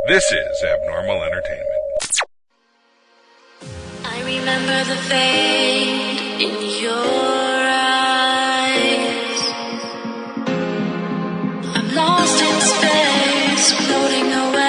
This is Abnormal Entertainment. I remember the fade in your eyes. I'm lost in space, floating away.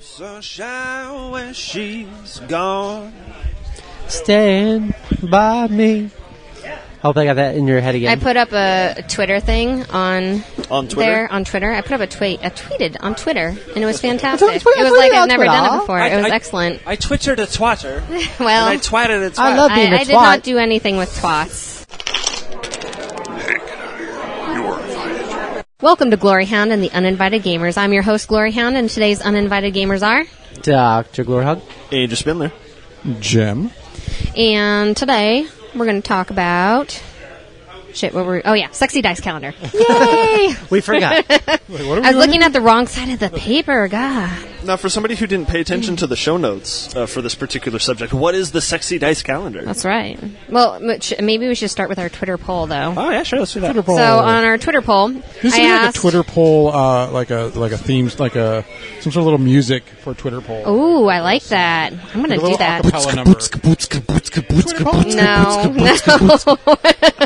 Sunshine when she's gone. Stand by me. Hope I got that in your head again. I put up a Twitter thing on Twitter. there on Twitter. I put up a tweeted on Twitter, and it was fantastic. I tweeted It was like on I've never Twitter. done it before. It was excellent. I twittered a twatter. Well, and I twatted a twat. I love being a I twat. did not do anything with twats. Hey, get out of here. You are invited. Welcome to GloryHoundd and the Uninvited Gamers. I'm your host, GloryHoundd, and today's Uninvited Gamers are... Dr. GloryHoundd. Angel Spindler. Jim. And today, we're going to talk about... Sexy Dice Calendar. Yay! We forgot. I was looking at the wrong side of the paper. God. Now, for somebody who didn't pay attention to the show notes for this particular subject, what is the Sexy Dice Calendar? That's right. Well, maybe we should start with our Twitter poll, though. Oh, yeah, sure, let's do that. Twitter poll. So on our Twitter poll, This is I like asked... a Twitter poll, like a themes, like some sort of little music for a Twitter poll. Ooh, I like that. I'm going to do that. Acapella number. No.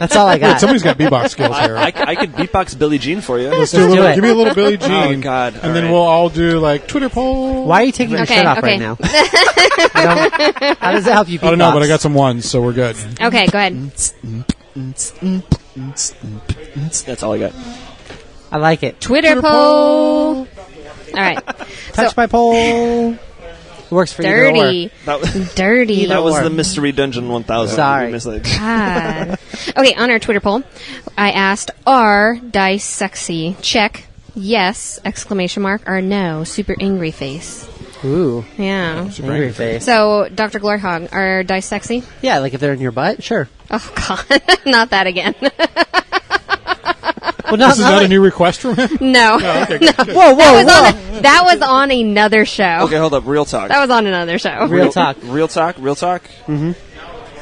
That's all I Wait, got. somebody's got beatbox skills here. I could beatbox Billie Jean for you. Let's do a do little, it. give me a little Billie Jean. Oh, God. And then we'll all do like Twitter poll. Why are you taking your Okay, shirt off okay. right now? How does it help you beatbox? I don't know, but I got some ones, so we're good. Okay, go ahead. That's all I got. I like it. Twitter poll. All right. Touch my poll. Works for either Dirty. That was, Dirty. that was Or. the Mystery Dungeon 1000. Sorry. You misled. God. Okay, on our Twitter poll, I asked, are dice sexy? Check. Yes, exclamation mark, or no, super angry face. Ooh, Yeah. angry face. So, Dr. GloryHoundd, are dice sexy? Yeah, like if they're in your butt, sure. Oh, God. Not that again. Well, This is not a new request from him? No. Okay, good. Whoa, That was on another show. Okay, hold up. Real talk. That was on another show. Real talk. Real talk. Mm-hmm.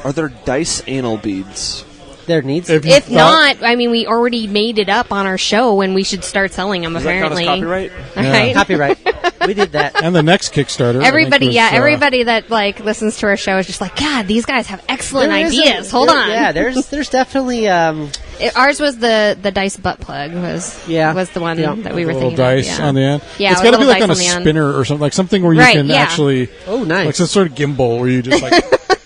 Are there dice anal beads? There needs If, If not, I mean, we already made it up on our show and we should start selling them, Does that count as apparently. copyright? All Yeah. right? Copyright. We did that. And the next Kickstarter. I Everybody, think, was, everybody that listens to our show is just like, God, these guys have excellent There is ideas. Hold on. Yeah, there's definitely Ours was the dice butt plug was the one that we were a little thinking dice of. Yeah. on the end. Yeah, It's with got to be little like on a dice on the end. spinner or something, like something where you Right, can yeah. actually, Oh, nice. like some sort of gimbal where you just like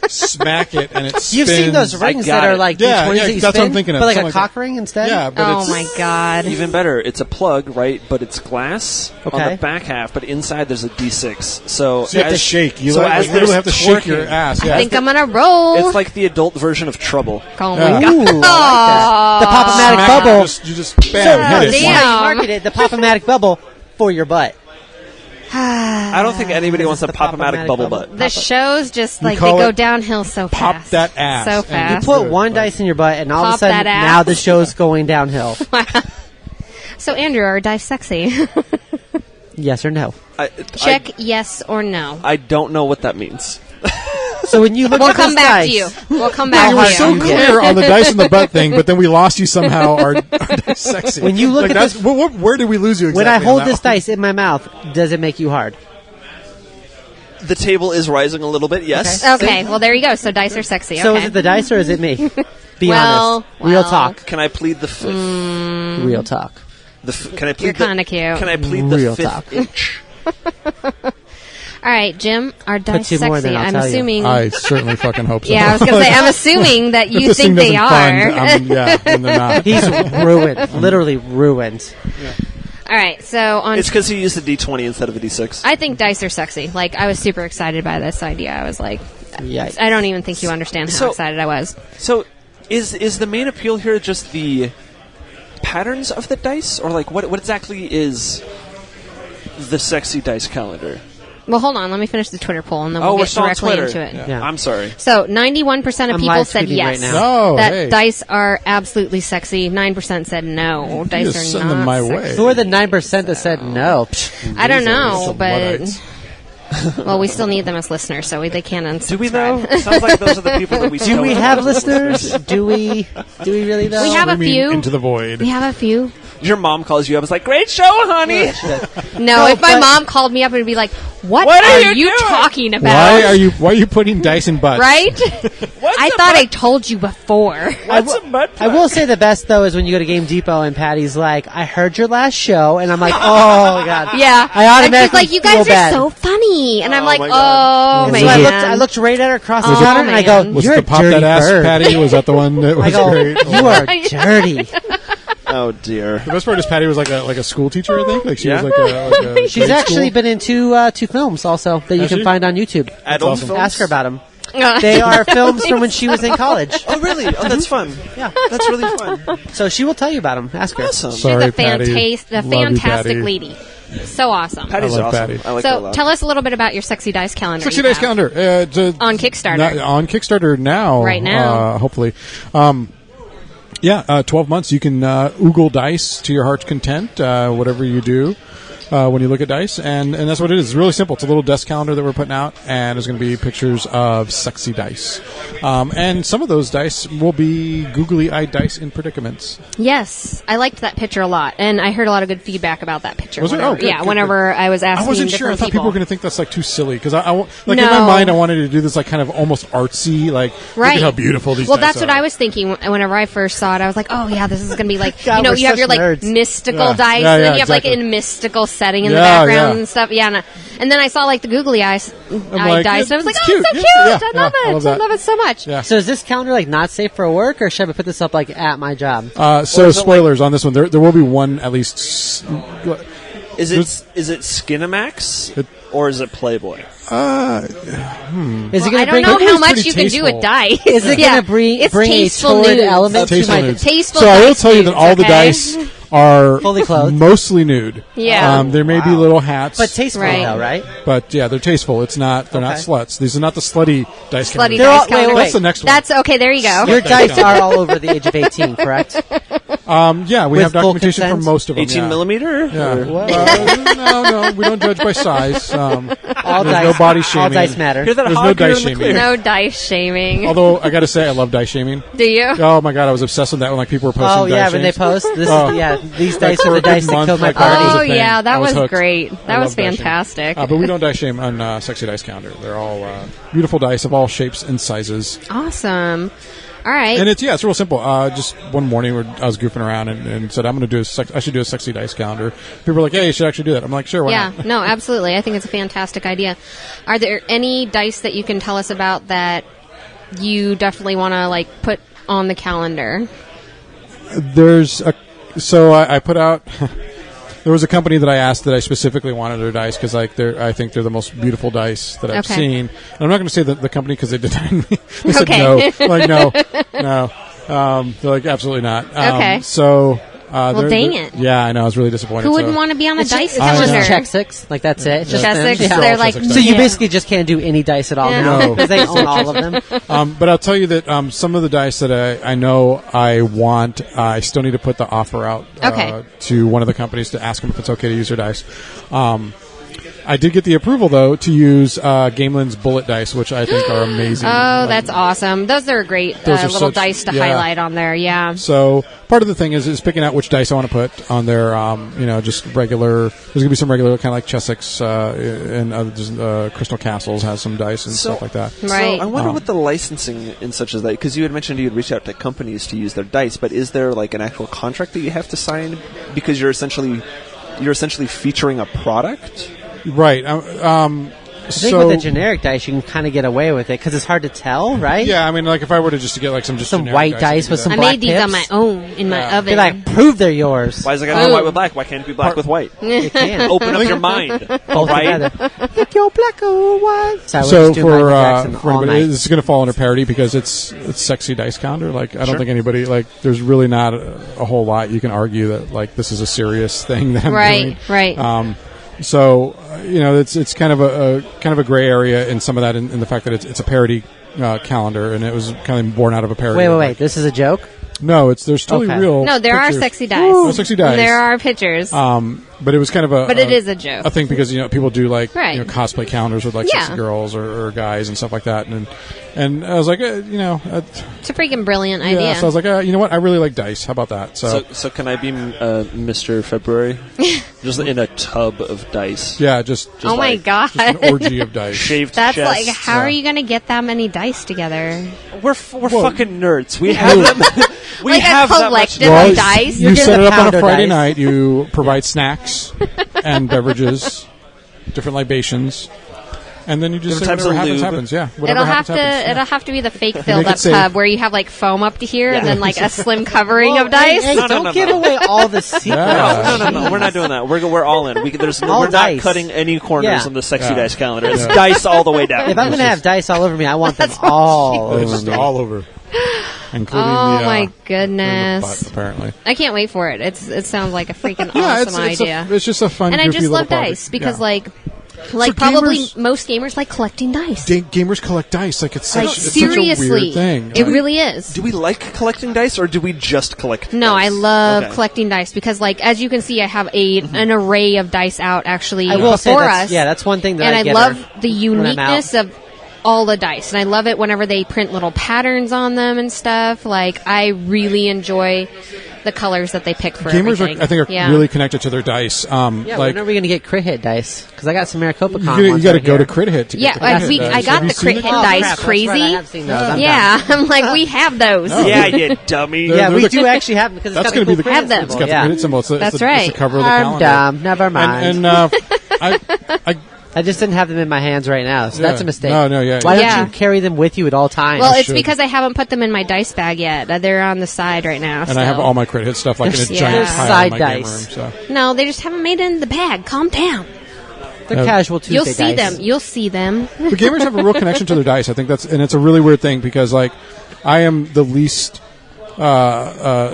smack it and it spins. You've seen those rings got that are it. like Yeah, D20s yeah, that you that's spin, what I'm thinking of, but like a something like cock ring instead? Yeah, but Oh it's, my God. Even better, it's a plug, right? But it's glass on Okay. the back half, but inside there's a D6. So you have to as- shake. You so like, as you literally have to there's shake your twerking, ass. I Yeah. think I'm gonna roll. It's like the adult version of Trouble. Oh Yeah. my God. Ooh, I like that. The Pop-O-Matic Smack it, bubble. You just bam, hit it. This is damn. how you market it, the Pop-O-Matic bubble for your butt. I don't think anybody wants a the Pop-O-Matic Pop-O-Matic bubble bubble. butt. The show's just We like they call go it downhill so pop fast. that ass. So And You fast. put good, one but- dice in your butt, and all of a Pop sudden, that ass. now the show's going downhill. So, Andrew, are dice sexy? Yes or no? Check yes or no. I don't know what that means. So when you look We'll at come this back dice, to you. We'll come back You to were you. so Yeah. clear on the dice in the butt thing, but then we lost you somehow. Our dice sexy. When you look like at that's, this- where did we lose you exactly? when I hold on that this one? dice in my mouth, does it make you hard? The table is rising a little bit, yes. Okay, well, there you go. So, dice are sexy. Okay. So is it the dice or is it me? Be Well, honest. Real well. talk. Can I plead the fifth? Real talk. Can I plead You're the, kinda cute. Can I plead the Real fifth talk. inch? All right, Jim, are dice you more sexy? than I'll I'm tell you. assuming. I certainly fucking hope so. Yeah, I was going to say, I'm assuming that If you this think thing they doesn't are. fund, yeah, then they're not. He's ruined. Literally ruined. All right, so on. It's because he used a D20 instead of a D6. I think dice are sexy. Like, I was super excited by this idea. I was like, Yikes. I don't even think you understand how So- excited I was. So, is the main appeal here just the patterns of the dice, or like what exactly is the sexy dice calendar? Well, hold on. Let me finish the Twitter poll, and then we'll we're get still on directly Twitter. into it. Yeah. I'm sorry. So, 91% of I'm people live said tweeting yes. right now. Oh, that hey. dice are absolutely sexy. 9% said no. Dice just are send not them my sexy. way. Who are the 9% that said no? I don't know, Some but Luddites. well, we still need them as listeners, so they can't unsubscribe. Do we though? It sounds like those are the people that we. Do still we have listeners? Do we really though? We have a Screaming few. into the void. We have a few. Your mom calls you up. It's like, great show, honey. No, if my but- mom called me up and would be like, "What, What are are you you doing? talking about?" Why are you putting dice in butts? Right? What's I a thought butt? I told you before. What's a butt I will say the best though is when you go to Game Depot and Patty's like, "I heard your last show," and I'm like, "Oh my god." Yeah, I and she's automatically like, "You guys feel are bad. so funny," and I'm Oh like, my "Oh God. man!" So I looked right at her across the Oh, counter, and I go, man. Was "You're it a the pop dirty that ass bird." Patty? Was that the one that I was go, great? "You are dirty." Oh dear. The best part is Patty was like a school teacher, I think. Like she Yeah? was like a She's grade actually school. been in two films also that you Has can she? find on YouTube. Adult awesome. films? Ask her about them. They are films from when she was in college. Oh really? Oh, that's fun. Yeah. That's really fun. So she will tell you about them. Ask her. Awesome. She's Sorry, a Patty. fantastic Love you, Patty. lady. So awesome. Patty's I like awesome. Patty. I like her a So lot. tell us a little bit about your sexy dice calendar. 60 you days have. calendar On Kickstarter. On Kickstarter now. Right now. Hopefully. 12 months. You can oogle dice to your heart's content, whatever you do. When you look at dice, and that's what it is. It's really simple. It's a little desk calendar that we're putting out, and there's going to be pictures of sexy dice. And some of those dice will be googly-eyed dice in predicaments. Yes, I liked that picture a lot, and I heard a lot of good feedback about that picture. Was there? Whenever, Oh, good, yeah, good, whenever I was asking I wasn't sure. I different thought people were going to think that's like too silly because in No. my mind I wanted to do this like kind of almost artsy, like Right. look at how beautiful these. Well, dice that's what are. I was thinking whenever I first saw it. I was like, oh yeah, this is going to be like, God, we're you have such your like nerds. mystical Yeah. dice, Yeah, and then yeah, you have like exactly. a mystical setting in the Yeah, background yeah. and stuff. Yeah, and then I saw like the googly eyes like, dice, and I was like, it's oh, cute. so Yeah, cute! yeah, I love yeah, I it. love I that. love it so much. Yeah. So is this calendar like not safe for work, or should I put this up like at my job? So spoilers on this one. There will be one at least. Is it Skinamax or is it Playboy? Is it I going don't to know bring? Playboy's how much pretty you can do tasteful. with dice. Is it Yeah. going to bring It's a tasteful toward nudes. element to Tasteful my? nudes. Tasteful So I will dice tell you that nudes, all the okay? dice are Fully clothed. mostly nude. Yeah. There may be little hats, But tasteful Right. though, right? but yeah, they're tasteful. They're not Okay. sluts. These are not the slutty dice. Slutty calendars. They're all- dice wait, calendar. wait. That's the next one. That's okay. There you go. Your Okay. dice are all over the age of 18, correct? Yeah, we With have full documentation for consent? most of them. 18 yeah. millimeter? Yeah. Or- No, we don't judge by size. All There's dice, no body all shaming. dice matter. Hear that There's no hog here dice in the shaming. clear. No dice shaming. Although I got to say, I love dice shaming. Do you? Oh my god, I was obsessed with that when like people were posting. Oh yeah, dice when they shames. post this, Oh. these dice for are a the good dice that month, killed my like, that was party. a Oh thing. yeah, that I was was hooked. great. I That was love dice shaming. fantastic. But we don't dice shame on Sexy Dice Calendar. They're all beautiful dice of all shapes and sizes. Awesome. All right. And it's real simple. Just one morning where I was goofing around and said I'm going to do I should do a Sexy Dice Calendar. People were like, "Hey, you should actually do that." I'm like, "Sure, why Yeah, not?" no, absolutely. I think it's a fantastic idea. Are there any dice that you can tell us about that you definitely want to like put on the calendar? There's I put out. There was a company that I asked that I specifically wanted their dice because I think they're the most beautiful dice that I've Okay. seen. And I'm not going to say the company because they denied me. They said Okay. no. Like no. They're like absolutely not. Okay. So. Well, dang it. Yeah, I know. I was really disappointed. Who wouldn't so. want to be on the dice It's calendar? just check six, like that's it. It's just Check them. six, Yeah. they're All like, Check six So you yeah. basically just can't do any dice at all Yeah. now No. because they own all of them. But I'll tell you that some of the dice that I know I want, I still need to put the offer out Okay. to one of the companies to ask them if it's okay to use their dice. I did get the approval, though, to use Gamelin's bullet dice, which I think are amazing. Oh, Like, that's awesome. Those are great Those are little such- dice to yeah. highlight on there. Yeah. So part of the thing is picking out which dice I want to put on there. Just regular. There's going to be some regular kind of like Chessex and Crystal Castles has some dice and stuff like that. Right. So I wonder what the licensing and such is like, because you had mentioned you'd reach out to companies to use their dice, but is there like an actual contract that you have to sign because you're essentially featuring a product? Right. I think with the generic dice, you can kind of get away with it because it's hard to tell, right? Yeah, I mean, like if I were to just get like some Some generic white dice I could with do some I that. black made these on my tips. own in my Yeah. oven. You're like, prove they're yours. Why is it got to be white with black? Why can't it be black with white? You can. Open up your mind. Both right? together. If you're black or white. Sorry, we're So just doing Michael Jackson for all anybody, night. this is going to fall under parody because it's Sexy Dice Calendar. Like I don't Sure. think anybody there's really not a whole lot you can argue that like this is a serious thing that I'm Right, doing. right. So it's kind of a gray area in some of that in the fact that it's a parody calendar, and it was kind of born out of a parody. Wait. This is a joke? No, there's totally Okay. real. No, there pictures. are sexy dice. Oh, sexy dice. There are pictures. But it was kind of but it is a joke. a thing because people do like Right. cosplay calendars with like Yeah. sexy girls or guys and stuff like that, and I was like It's a freaking brilliant yeah, idea. so I was like you know what, I really like dice. How about that? So can I be Mr. February? Just in a tub of dice. Yeah, just oh my like- god. an orgy of dice. Shaved That's chest. like, how are you going to get that many dice together? We're fucking nerds. We have them. We Like a have that much collective Well, of dice? You You're set getting it the up on a pounder Friday dice. night. You provide snacks and beverages, different libations, and then you just say Different types whatever of happens. lube. Yeah, whatever happens. It'll have to be the fake Make filled it up safe. tub where you have like foam up to here and Yeah. then like a slim covering Whoa, of dice. Hey, No, don't give away all the secrets. Yeah. No. We're not doing that. We're all in. All We're dice. not cutting any corners Yeah. on the sexy Yeah. dice calendar. It's Yeah. dice all the way down. If I'm going to have dice all over me, I want them all It's over just me. all over, including Oh the my in the goodness. butt, apparently. I can't wait for it. It sounds like a freaking Yeah, awesome it's idea. it's just a fun. And I goofy just little love project. dice because Yeah. like probably gamers- most gamers like collecting dice. Gamers collect dice. Like it's Like such seriously, a weird thing. it really is. Do we like collecting dice, or do we just collect No, dice? I love Okay. collecting dice because, like, as you can see, I have an array of dice out actually I will say before that's, us. yeah, that's one thing that and I I get love her the when I'm out. uniqueness of all the dice, and I love it whenever they print little patterns on them and stuff. Like, I really enjoy the colors that they pick for Gamers everything. I think are Yeah. really connected to their dice. Yeah, like when are we going to get crit hit dice? Because I got some Maricopa Con you ones got to right go here. to Crit Hit to Yeah, get the Crit Hit I dice. got Have you the seen Crit it? Hit Oh, dice. crap, that's Crazy. right, I have seen those. I'm Yeah, done. I'm like, we have those. No. Yeah, you dummy. They're- Yeah, we the- do actually have them because That's it's got going to be the cool Have them. It's got the Yeah. Crit Hit symbol. It's That's it's the right. cover of the I'm calendar. dumb. Never mind. And I I just didn't have them in my hands right now, so Yeah. that's a mistake. No, yeah. Why Yeah. don't you carry them with you at all times? Well, it's should. because I haven't put them in my dice bag yet. They're on the side right now. and I have still. all my Crit Hit stuff like in a There's- giant there's pile side in my game dice. room. So. No, they just haven't made it in the bag. Calm down. They're casual Tuesday You'll see dice. them. You'll see them. But gamers have a real connection to their dice. I think and it's a really weird thing because like I am the least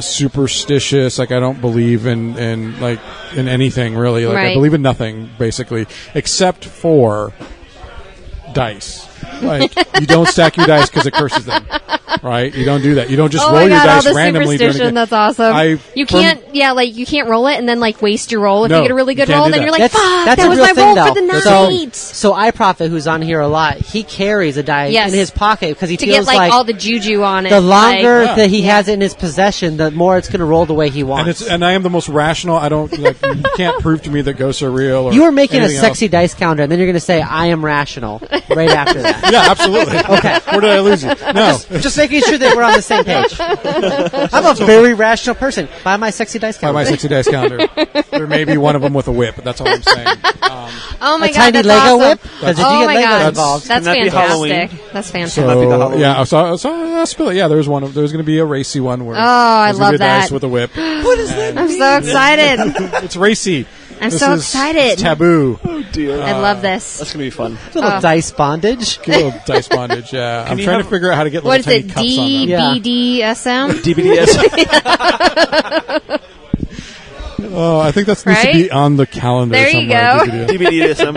superstitious. Like I don't believe in anything really. Like I Right. believe in nothing basically except for dice. Like you don't stack your dice because it curses them, right? You don't do that. You don't just Oh roll my your god, all dice the randomly. during a superstition. game. That's awesome. You can't, you can't roll it and then like waste your roll. If No, you get a really you good can't roll, do then that. you're like, fuck, That's that a was real my thing, roll though. for the So, night. so iProfit, who's on here a lot, he carries a die Yes. in his pocket because he To feels get like all the juju on it. the longer Yeah. that he has it in his possession, the more it's going to roll the way he And wants. I am the most rational. I don't like. You can't prove to me that ghosts are real. Or You are making a anything sexy else. dice counter, and then you're going to say, "I am rational" right after that. Yeah, absolutely. Okay. Where did I lose you? No. Just making sure that we're on the same page. I'm a very rational person. Buy my sexy dice By counter. my sexy dice calendar, there may be one of them with a whip. That's all I'm saying. Oh my a god, tiny that's Lego awesome. whip? Because if Oh you my get Legos God. involved, That's Can that be fantastic. Halloween? That's fantastic. So might be the Halloween. yeah, so I'll spill it. Yeah, there's one. There's going to be a racy one where I there's gonna be love a dice that. with a whip. What is that? I'm so excited. It's racy. I'm This so is excited. Taboo. Oh dear. I love this. That's gonna be fun. little dice bondage. Get a little dice bondage. Yeah, I'm you trying have- to figure out how to get What little is tiny it? cups on them. Yeah. DBDSM? DBDS. Oh, I think that needs to Right? be on the calendar. There you somewhere. go. DBDSM.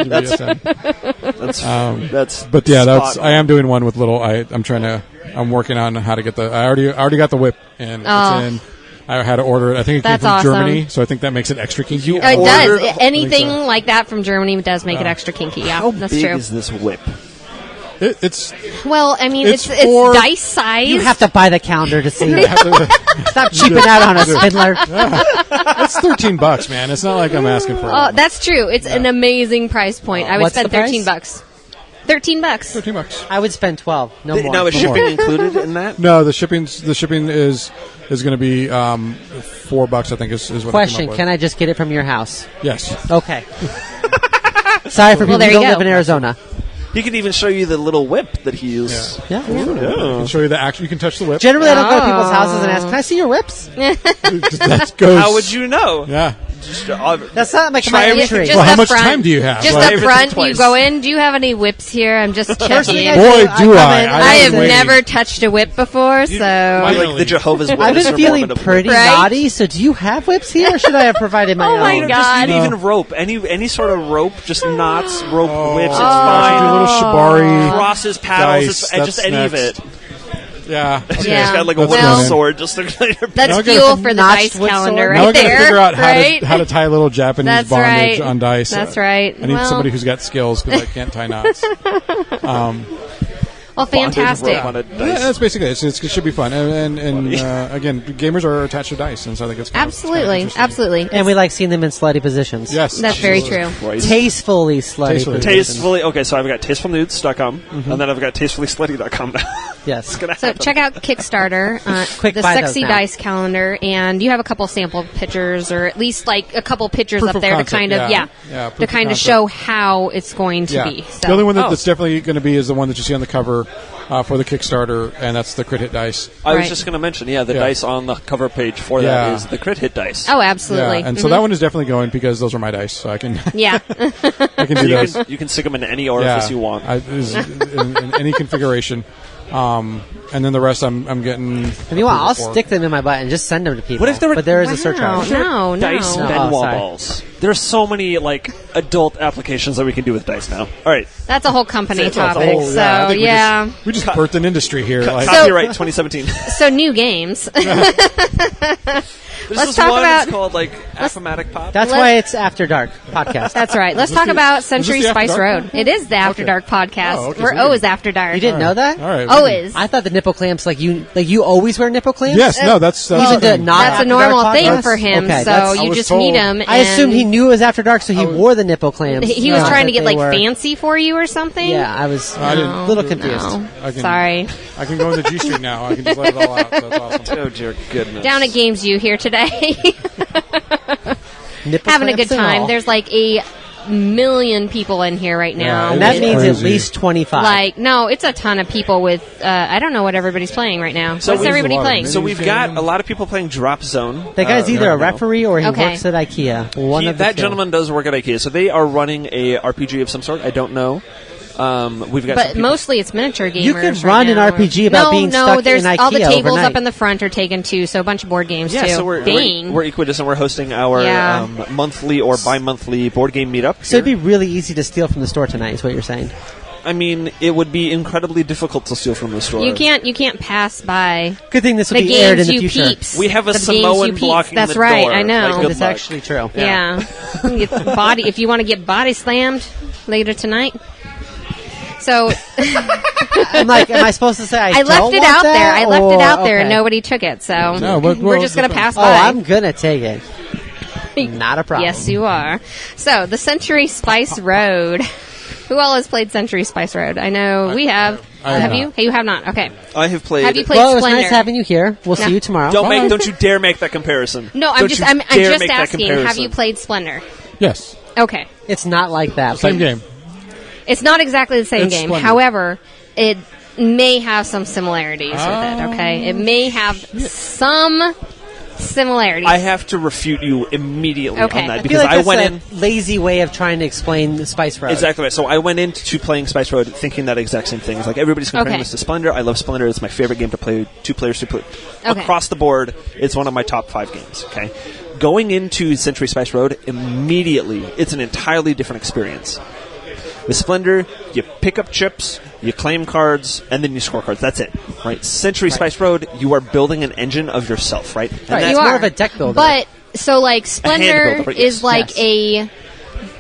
DBDSM. That's. But yeah, that's. spot I am doing one with little. I'm working on how to get the. I already got the whip and Oh. it's in. I had to order it. I think it came That's from awesome. Germany, so I think that makes it extra kinky. Oh, it Ordered- does. Anything so. like that from Germany does make it extra kinky. Yeah, How that's big true. is this whip? It's Well, I mean, It's it's for- dice size. You have to buy the calendar to see I it. have to- Stop cheaping out on us, Fiddler. it's $13, man. It's not like I'm asking for. Oh, that's true. It's an amazing price point. I would What's spend the price? $13. $13. $13. I would spend 12. No more. Now is No more. shipping included in that? No, the shipping is going to be $4. I think is what. Question: Can I just get it from your house? Yes. Okay. Sorry for people there who you don't go. live in Arizona. He could even show you the little whip that he used. Yeah. I can show you the action. You can touch the whip. Generally, I don't go to people's houses and ask, "Can I see your whips?" That goes. How would you know? Yeah. That's not like Try my everything. entry. Just Well, how up much front. time do you have? Just Like- up Everything front, you twice. go in. Do you have any whips here? I'm just checking. Boy, do come I. in- I have waiting. never touched a whip before, so like the Jehovah's I've Witness been or feeling Mormon of pretty Right? naughty, so do you have whips here, or should I have provided my Oh my own? God. Just even rope, any sort of rope, just knots, rope, whips. It's Do a fine. little shibari. Crosses, paddles, Dice, just that's any of next. it. Yeah. Yeah. He's got like a That's wooden going in. sword, just to that's Now I gotta fuel for the notched dice wood calendar sword. right Now I got to there. figure out right? how to tie a little Japanese That's bondage right. on dice. That's right. I need Well- somebody who's got skills because I can't tie knots. Well, fantastic. rope on a Yeah, dice. that's basically it. It should be fun. And again, gamers are attached to dice, and so I think it's kind of Absolutely, interesting. absolutely. And we like seeing them in slutty positions. Yes, That's very absolutely. true. Christ. Tastefully slutty Tastefully. positions. Tastefully, okay, so I've got tastefulnudes.com, and then I've got tastefullyslutty.com now. Yes. It's gonna So happen. check out Kickstarter, Quick the buy those Sexy now. Dice Calendar, and you have a couple sample pictures, or at least like a couple pictures Proof up of there concept, to kind of yeah, proof to of kind of concept. show how it's going to Yeah. be. So. The only one that's definitely going to be is the one that you see on the cover for the Kickstarter, and that's the crit hit dice. I was Right. just going to mention, the Yeah. dice on the cover page for Yeah. that is the crit hit dice. Oh, absolutely. Yeah, and so that one is definitely going because those are my dice, so I can Yeah. I can do you those. can stick them in any orifice you want. in any configuration. And then the rest I'm getting. If you want, I'll stick them in my butt and just send them to people. What if there were- But there is a Wow, surcharge. no. Dice No. Benoit Oh, sorry. balls. There's so many like adult applications that we can do with dice now. All right, That's a whole company That's a topic. whole- So I think yeah. we just birthed an industry here. Like, copyright 2017. So new games. There's Let's this talk one. about- It's called like Aphomatic Pop. That's Let's- why it's After Dark podcast. That's right. Let's Is this talk the- about is this Century the After Spice Dark Road. one? It is the After Okay. Dark podcast. Oh, okay, We're so we always can- After Dark. You didn't know that? all right. Always. I thought the nipple clamps, like you always wear nipple clamps? Yes, no, that's Even the the thing. not That's a After normal Dark thing podcast? for him. Okay, So that's- you was just told- meet him. I assumed he knew it was After Dark, so he wore the nipple clamps. He was Not trying to that get they like were- fancy for you or something. Yeah, I was I didn't- a little confused. No. I can- Sorry. I can go in the G Street now. I can just let it all out. That's awesome. Oh dear goodness. Down at Games U here today. Nipple Having a good clamps and time. all. There's like a million people in here right now. Yeah, And that It's means crazy. at least 25. Like, no, it's a ton of people with, I don't know what everybody's playing right now. So What's we've- everybody a lot of playing? mini- So we've got a lot of people playing Drop Zone. that guy's either a right now. referee or he Okay. works at IKEA. One of the That two. gentleman does work at IKEA, so they are running a RPG of some sort. I don't know. We've got some But people- mostly it's miniature gamers. You could right run an now. RPG about being stuck there's in all the IKEA tables overnight. up in the front are taken too, so a bunch of board games Yeah, too. so we're Equidistant. We're hosting our Yeah. monthly or bi-monthly board game meetup. So it'd be here. really easy to steal from the store tonight, is what you're saying. I mean, it would be incredibly difficult to steal from the store. You can't pass by Good thing this will the be aired in games the you future. peeps. We have a The Samoan games you peeps. blocking That's the right. door. I know. Like, good It's luck. actually true. Yeah. Get body if you want to get body slammed later tonight. So I'm like, am I supposed to say I I left don't it want out that, there. I left it or- out there, and okay. nobody took it. So No, but- we're well, just going to pass Oh, by. I'm gonna take it. Not a problem. Yes, you are. So the Century Spice Road. Who all has played Century Spice Road? I know we have. I have Have not. you? Hey, you have not. Okay. I have played. Have you played Well, it was Splendor? nice having you here. We'll No. see you tomorrow. Don't you dare make that comparison. No, I'm Don't just you I'm dare just make that asking. Have comparison. you played Splendor? Yes, Okay. It's not like that. same but game. It's not exactly the same It's game. Splendor. However, it may have some similarities with it. Okay, it may have some similarities. I have to refute you immediately Okay. on that I feel because like I that's went a in. lazy way of trying to explain the Spice Road. Exactly right. So I went into playing Spice Road thinking that exact same thing. It's like everybody's comparing Okay. this to Splendor. I love Splendor. It's my favorite game to play. 2 players to play. Okay. Across the board, it's one of my top 5 games. Okay. Going into Century Spice Road, immediately, it's an entirely different experience. With Splendor, you pick up chips, you claim cards, and then you score cards. That's it, right? Century Spice Road, you are building an engine of yourself, right? And Right, that's you more are of a deck builder. But so like hand Splendor builder, but is yes. like Yes. a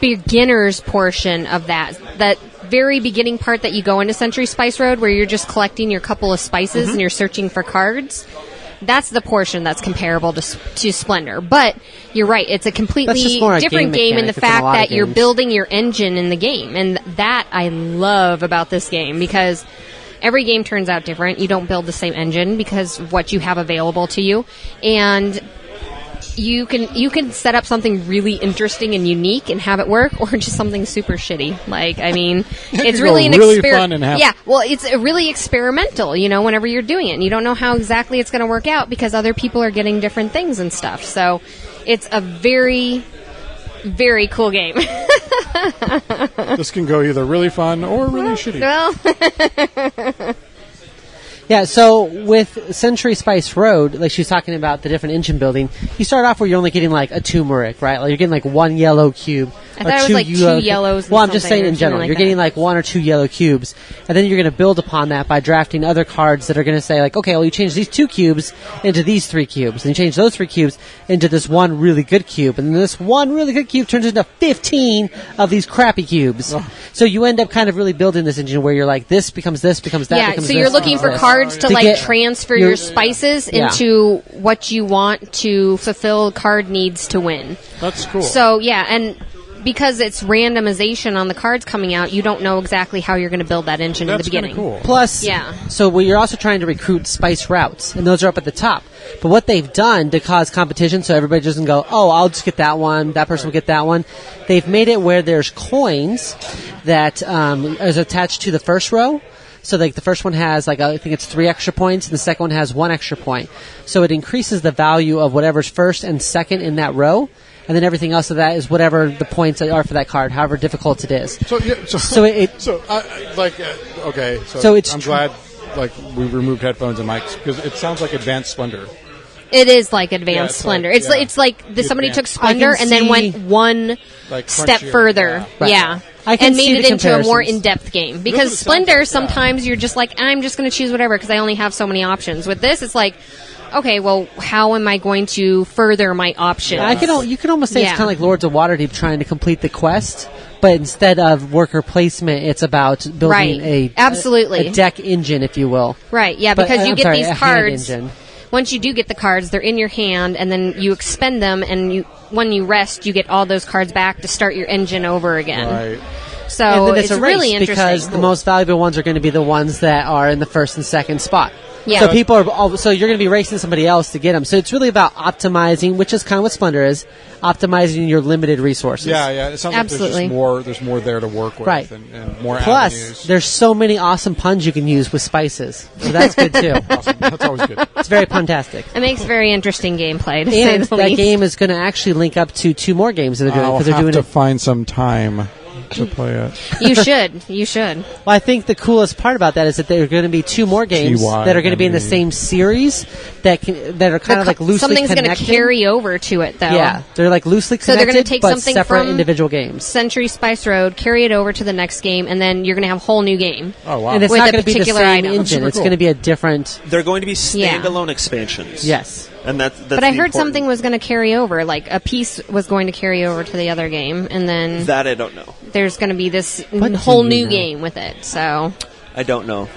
beginner's portion of that very beginning part that you go into Century Spice Road where you're just collecting your couple of spices Mm-hmm. and you're searching for cards. That's the portion that's comparable to Splendor. But you're right, it's a That's completely just more a different game game in the mechanic. It's in a fact lot of that you're games. building your engine in the game. And that I love about this game because every game turns out different. You don't build the same engine because of what you have available to you. And you can set up something really interesting and unique and have it work, or just something super shitty. Like, I mean, it's could really go an really fun and have- Yeah, well, it's really experimental. Whenever you're doing it, and you don't know how exactly it's going to work out because other people are getting different things and stuff. So, it's a very very cool game. This can go either really fun or really shitty. Well, Yeah, so with Century Spice Road, like she was talking about the different engine building, you start off where you're only getting like a turmeric, right? Like you're getting like one yellow cube. I thought it was like two yellows and Well, I'm just something saying or in general. something like You're that. getting like one or two yellow cubes, and then you're going to build upon that by drafting other cards that are going to say like, okay, well, you change these 2 cubes into these 3 cubes, and you change those 3 cubes into this one really good cube, and then this one really good cube turns into 15 of these crappy cubes. So you end up kind of really building this engine where you're like, this becomes that, yeah, becomes so this, you're looking becomes for this. cards to To like get transfer your- your spices Yeah. into what you want to fulfill card needs to win. That's cool. So yeah, and because it's randomization on the cards coming out, you don't know exactly how you're going to build that engine in the That's kinda beginning. cool. Plus, Yeah. so you're also trying to recruit spice routes, and those are up at the top. But what they've done to cause competition, so everybody doesn't go, oh, I'll just get that one, that person will get that one. They've made it where there's coins that is attached to the first row. So like the first one has like I think it's 3 extra points, and the second one has 1 extra point. So it increases the value of whatever's first and second in that row. And then everything else of that is whatever the points are for that card, however difficult it is. So yeah, okay. So it's I'm glad like we removed headphones and mics because it sounds like Advanced Splendor. It is like Advanced Yeah, it's Splendor. like- it's yeah. it's like somebody took Advanced. Splendor I can and then see- went one Like step crunchier, further. yeah. Right. Yeah. I can And see made the it into a more comparisons. in-depth game. That's Because what it sounds Splendor, like, yeah. sometimes you're just like, I'm just going to choose whatever because I only have so many options. With this, it's like, okay, well, how am I going to further my options? You can almost say it's Yeah. kind of like Lords of Waterdeep trying to complete the quest, but instead of worker placement, it's about building Right. Absolutely. a deck engine, if you will. Right, yeah, But, because you I'm get sorry, these a hand cards. engine. Once you do get the cards, they're in your hand, and then you expend them, and when you rest, you get all those cards back to start your engine over again. Right. So And then it's a race really interesting. because the most valuable ones are going to be the ones that are in the first and second spot. Yeah. So people are so you're going to be racing somebody else to get them. So it's really about optimizing, which is kind of what Splendor is, optimizing your limited resources. Yeah. It sounds Absolutely. like there's more there to work with, Right. and more Plus, avenues. there's so many awesome puns you can use with spices. So that's good too. Awesome. That's always good. It's very puntastic. It makes very interesting gameplay, to say And the that least. game is going to actually link up to 2 more games that they're doing I'll because they're have doing to it. find some time to play it. You should. You should. Well, I think the coolest part about that is that there are going to be 2 more games that are going to be in the same series that are kind of like loosely Something's connected. going to carry over to it, though. Yeah, they're like loosely So they're connected, gonna take but something separate from individual games. Century Spice Road, carry it over to the next game, and then you're going to have a whole new game. Oh wow. And it's With not a going to be the particular same item. engine. Super It's cool. going to be a different. They're going to be Yeah. standalone expansions. Yes. And that's But I the heard important- something was going to carry over, like a piece was going to carry over to the other game, and then that I don't know. there's going to be this What whole do you new know? game with it. So I don't know.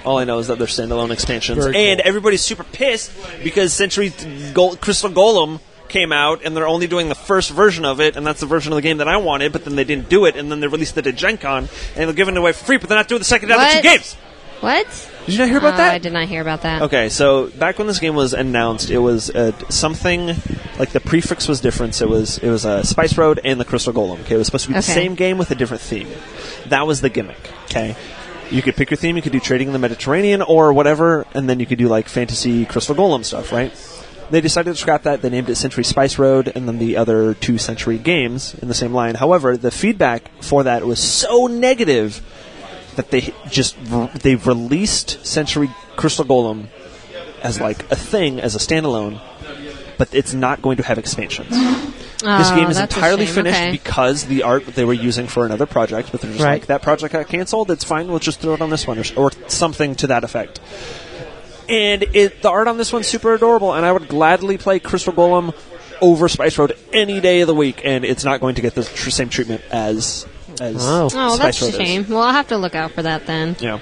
All I know is that they're standalone expansions, Very cool. and everybody's super pissed because Century Crystal Golem came out, and they're only doing the first version of it, and that's the version of the game that I wanted. But then they didn't do it, and then they released it at Gen Con, and they're giving it away for free. But they're not doing the second other 2 What? games. what? Did you not hear about that? I did not hear about that. Okay, so back when this game was announced, it was something like the prefix was different. So it was Spice Road and the Crystal Golem. Okay, it was supposed to be the Okay. same game with a different theme. That was the gimmick. Okay, you could pick your theme. You could do trading in the Mediterranean or whatever, and then you could do like fantasy Crystal Golem stuff, right? They decided to scrap that. They named it Century Spice Road, and then the other 2 Century games in the same line. However, the feedback for that was so negative that they released Century Crystal Golem as like a thing, as a standalone, but it's not going to have expansions. This game is that's a entirely shame. finished Okay. because the art that they were using for another project, but they're just Right. like, that project got canceled, it's fine, we'll just throw it on this one, or something to that effect. And the art on this one's super adorable, and I would gladly play Crystal Golem over Spice Road any day of the week, and it's not going to get the same treatment as Oh. Oh, Spice that's Road a shame. Well, I'll have to look out for that then. is. Yeah.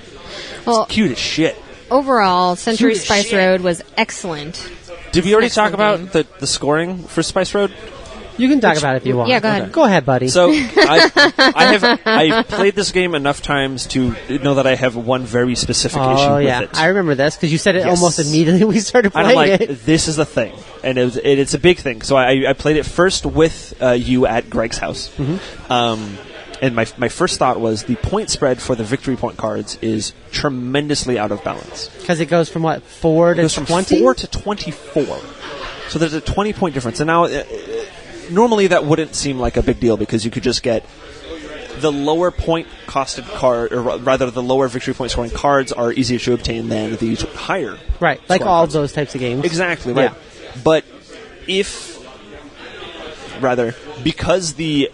Well, Cute as shit. overall, Century Cute as Spice shit. Road was excellent. Did we already talk Excellent about the scoring for Spice Road? You can talk about it if you want. Yeah, go ahead. Go ahead, buddy. So I played this game enough times to know that I have one very specific issue oh with yeah, it. I remember this because you said it Yes. almost immediately we started And playing I'm like, it. this is the thing, and it's a big thing. So I played it first with you at Greg's house, and my first thought was the point spread for the victory point cards is tremendously out of balance. Because it goes from what 4 It to goes from 20. 4 to 24. So there's a 20-point difference. And now normally that wouldn't seem like a big deal because you could just get the lower point costed card, or rather the lower victory point scoring cards are easier to obtain than the higher. Right, like scoring all cards. those types of games. Exactly, right. Yeah. But because the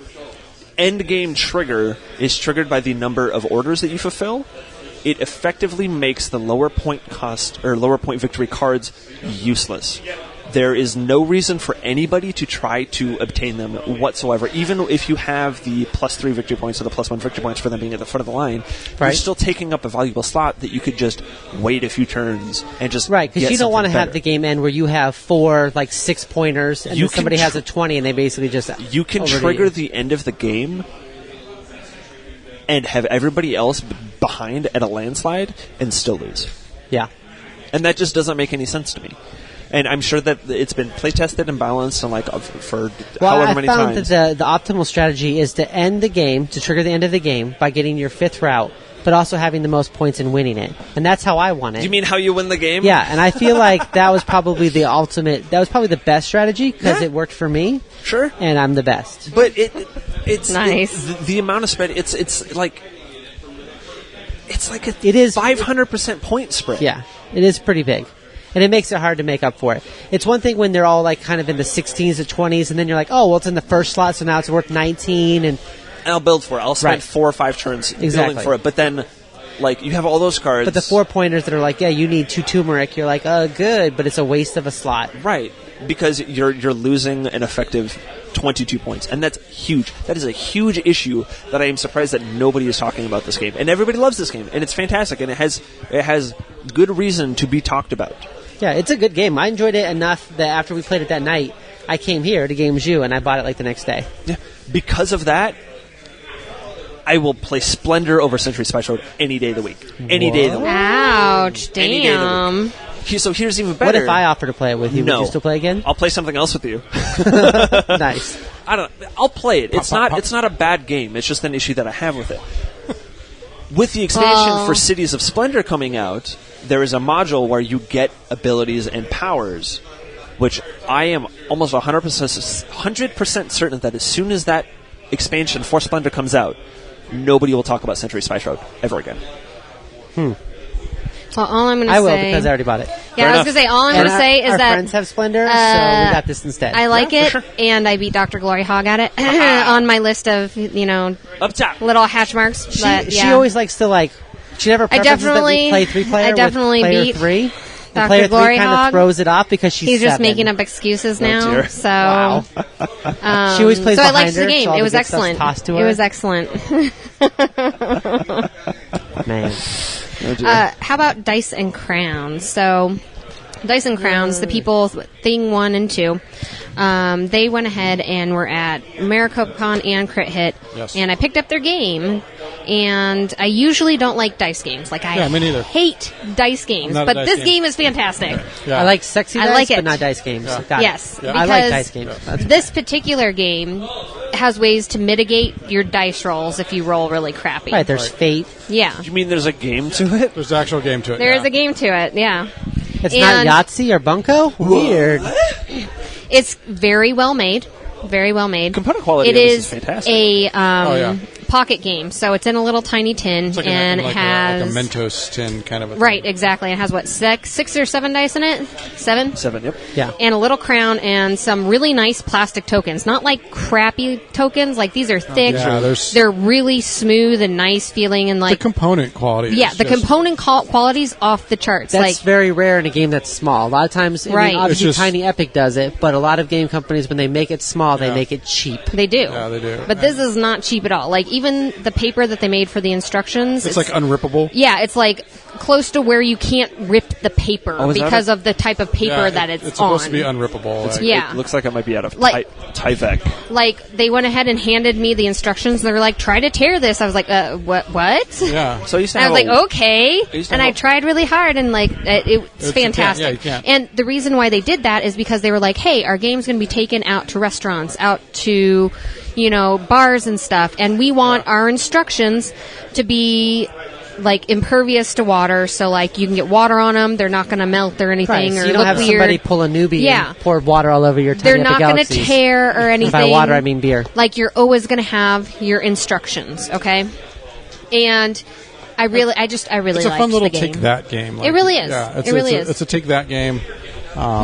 end game trigger is triggered by the number of orders that you fulfill, it effectively makes the lower point cost or lower point victory cards useless. There is no reason for anybody to try to obtain them whatsoever. Even if you have the +3 victory points or the +1 victory points for them being at the front of the line, you're Right. still taking up a valuable slot that you could just wait a few turns and just Right, because get you don't want to something have better. the game end where you have 4 like 6-pointers and You then somebody can has a 20 and they basically just You can overdo trigger you. the end of the game and have everybody else behind at a landslide and still lose. Yeah. And that just doesn't make any sense to me. And I'm sure that it's been play tested and balanced and for Well, however I many found times. that the optimal strategy is to end the game, to trigger the end of the game by getting your 5th route, but also having the most points and winning it. And that's how I won it. Do you mean how you win the game? Yeah, and I feel like that was probably the ultimate, that was probably the best strategy because Yeah. it worked for me, Sure. and I'm the best. But it's Nice. the amount of spread. It's like a It is 500% point spread. Yeah, it is pretty big. And it makes it hard to make up for it. It's one thing when they're all like kind of in the 16s to 20s, and then you're like, oh, well, it's in the first slot, so now it's worth 19, and And I'll build for it. I'll spend Right. 4 or 5 turns Exactly. building for it. But then, like, you have all those cards. but the 4-pointers that are like, yeah, you need 2 turmeric, you're like, oh, good, but it's a waste of a slot. Right, because you're losing an effective 22 points, and that's huge. That is a huge issue that I am surprised that nobody is talking about this game. And everybody loves this game, and it's fantastic, and it has good reason to be talked about. Yeah, it's a good game. I enjoyed it enough that after we played it that night, I came here to Games U, and I bought it like the next day. Yeah. Because of that, I will play Splendor over Century Spice Road any day of the week. Any day of the week. Ouch, Any day of the damn. So here's even better. What if I offer to play it with you? No. Would you still play again? I'll play something else with you. Nice. I'll play it. It's Pop, pop, not pop. it's not a bad game. It's just an issue that I have with it. With the expansion for Cities of Splendor coming out, there is a module where you get abilities and powers, which I am almost 100% certain that as soon as that expansion for Splendor comes out, nobody will talk about Century Spice Road ever again. Well, all I'm going to say... I will because I already bought it. Yeah, I was enough. going to say, all I'm And going to say is our that... friends have Splendor, so we got this instead. I like Yeah, it, for sure. and I beat Dr. GloryHoundd at it on my list of, Up top. little hatch marks. She, But, she yeah. always likes to she never preferences that we play 3-player I definitely with player beat 3. Dr. And player 3 kind GloryHoundd. of throws it off because she's He's just 7. making up excuses now. dear. So, Wow. She always plays so I behind liked her, the game. so all It the was good stuff's excellent. tossed to It her. was excellent. Man. Oh, dear. How about Dice and Crowns? So, Dice and Crowns, the people, Thing 1 and 2, they went ahead and were at AmericaCon and Crit Hit, Yes. and I picked up their game, and I usually don't like dice games. Like, I Yeah, me neither. hate dice games, not a but dice this game. game is fantastic. Yeah. I like sexy I dice, like it. but not dice games. Yeah. Got it. Yes, Yeah. I like because dice games. That's this particular game has ways to mitigate your dice rolls if you roll really crappy. right. There's Right. fate. Yeah. You mean there's a game to it? There's an actual game to it. There yeah. is a game to it, yeah. It's And- not Yahtzee or Bunko. Weird. It's very well made. Very well made. Component quality It of this is is fantastic. a Oh, yeah. pocket game, so it's in a little tiny tin, It's like and like it has like a Mentos tin kind of a thing. right, exactly. It has what, six or seven dice in it? 7? 7, yep. Yeah. And a little crown and some really nice plastic tokens. Not like crappy tokens. Like these are thick. Yeah, there's- They're really smooth and nice feeling, and The like component quality. yeah, is the just- component quality's off the charts. That's like very rare in a game that's small. A lot of times, Right. obviously It's just- Tiny Epic does it, but a lot of game companies, when they make it small, they Yeah. make it cheap. they do. Yeah, they do. But this is not cheap at all. Like even the paper that they made for the instructions, It's like unrippable. yeah, it's like close to where you can't rip the paper Oh, is that because it? of the type of paper Yeah, that it's on. supposed to be unrippable. Like, Yeah. It looks like it might be out of Like- Tyvek. Like they went ahead and handed me the instructions. They were like, "Try to tear this." I was like, "What? What?" Yeah. So I used to And I have was like, a- "Okay," used to and have I a- tried really hard, and like it's you can't- fantastic. yeah, you can't. And the reason why they did that is because they were like, "Hey, our game's going to be taken out to restaurants, out to bars and stuff, and we want our instructions to be like impervious to water, so like you can get water on them. They're not going to melt or anything Right, so or you don't look have weird. somebody pull a newbie Yeah. and pour water all over your They're tiny not going to galaxies. tear or anything. By water, I mean beer. Like you're always going to have your instructions, okay? And I really It's a liked fun little the game. take that game. It really is. Yeah, It really is. It's a take that game.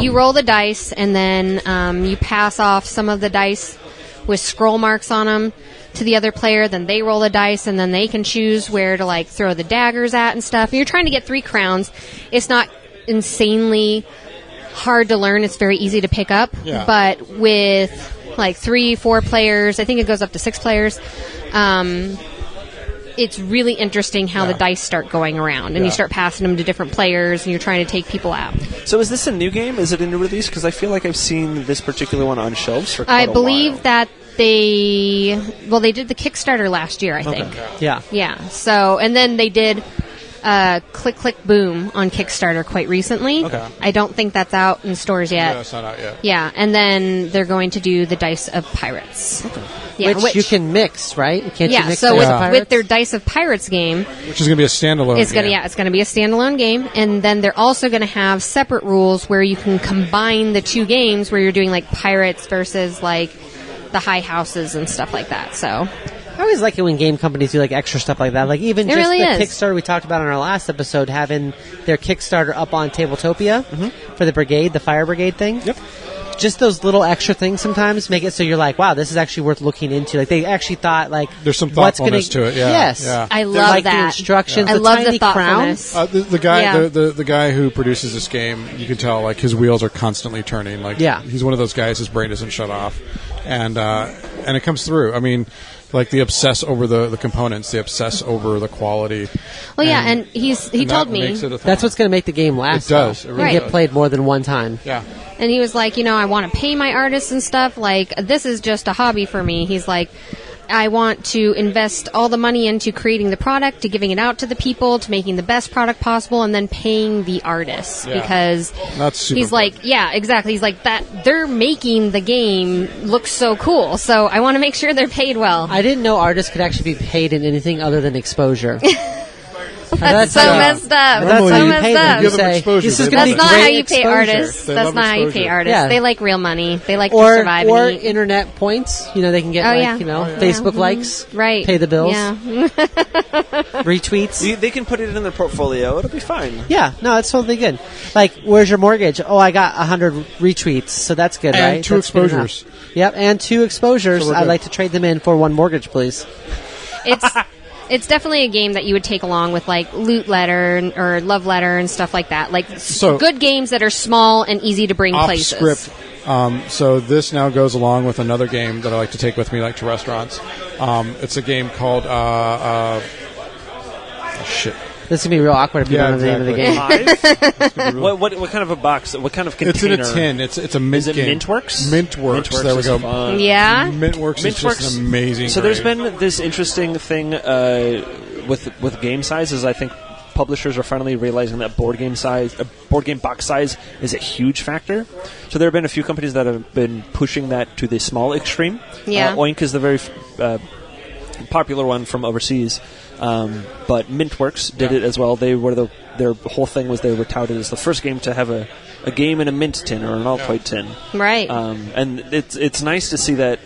You roll the dice, and then you pass off some of the dice with scroll marks on them to the other player. Then they roll the dice, and then they can choose where to like throw the daggers at and stuff. And you're trying to get 3 crowns. It's not insanely hard to learn. It's very easy to pick up. Yeah. But with like 3, 4 players, I think it goes up to 6 players. It's really interesting how the dice start going around, and you start passing them to different players, and you're trying to take people out. So is this a new game? Is it a new release? Because I feel like I've seen this particular one on shelves for quite I a believe while. that they did the Kickstarter last year, I think. Yeah. Yeah. So, and then they did Click Click Boom on Kickstarter quite recently. Okay. I don't think that's out in stores yet. No, it's not out yet. Yeah, and then they're going to do the Dice of Pirates. Yeah, which you can mix, right? Can't you yeah, mix so Dice with, of Pirates? with their Dice of Pirates game, Which is going to be a standalone. it's gonna game. it's gonna be a standalone game, and then they're also gonna have separate rules where you can combine the 2 games, where you're doing like pirates versus like the high houses and stuff like that. So I always like it when game companies do like extra stuff like that. Like even It just really the is. Kickstarter we talked about in our last episode, having their Kickstarter up on Tabletopia for the brigade, the fire brigade thing. Yep. Just those little extra things sometimes make it so you're like, wow, this is actually worth looking into. Like they actually thght like There's some what's gonna, thoughtfulness to it, yeah, Yes, yeah. I They're love like the that. instructions. I the love tiny the crown. thoughtfulness. The guy, Yeah. the guy who produces this game, you can tell like his wheels are constantly turning. Like, Yeah. he's one of those guys. His brain doesn't shut off, and it comes through. I mean, like the obsess over the components, the obsess over the quality. Well, yeah, and he and told that me, makes it a thing. That's what's going to make the game last. It does. though, It and really Right. get played more than one time. Yeah. and he was like, I want to pay my artists and stuff. Like, this is just a hobby for me. He's like, I want to invest all the money into creating the product, to giving it out to the people, to making the best product possible, and then paying the artists Yeah. because That's super he's like, yeah, exactly. He's like that. They're making the game look so cool, so I want to make sure they're paid well. I didn't know artists could actually be paid in anything other than exposure. That's so messed up. Normally That's so you messed pay them, up. you give them Say, exposure. this is They gonna love be That's not great how you pay exposure. artists. They That's love not how you pay exposure. artists. Yeah. They like real money. They like to or survive or and eat. internet points. They can get Oh, like yeah. Facebook likes, Right. pay the bills, Yeah. retweets. They can put it in their portfolio. It'll be fine. Yeah, no, it's totally good. Like, where's your mortgage? Oh, I got 100 retweets, so that's good, And right? 2 That's good exposures. enough. Yep, and 2 exposures. So we're I'd good. like to trade them in for 1 mortgage, please. It's definitely a game that you would take along with like Loot Letter or Love Letter and stuff like that. Like So- good games that are small and easy to bring Off places. script. So this now goes along with another game that I like to take with me, like to restaurants. It's a game called shit. This is going to be real awkward if you Yeah, don't know the name of the exactly. game. What kind of a box? What kind of It's container? in a tin. It's a mint Is it game. Mintworks? Mintworks. There we is go. fun. Yeah. Mintworks is just an amazing. So there's brand. been this interesting thing with game sizes. I think publishers are finally realizing that board game box size is a huge factor. So there have been a few companies that have been pushing that to the small extreme. Yeah. Oink is the very popular one from overseas. But Mintworks did it as well. They were their whole thing was they were touted as the first game to have a game in a mint tin or an Altoid tin. Right. And it's nice to see that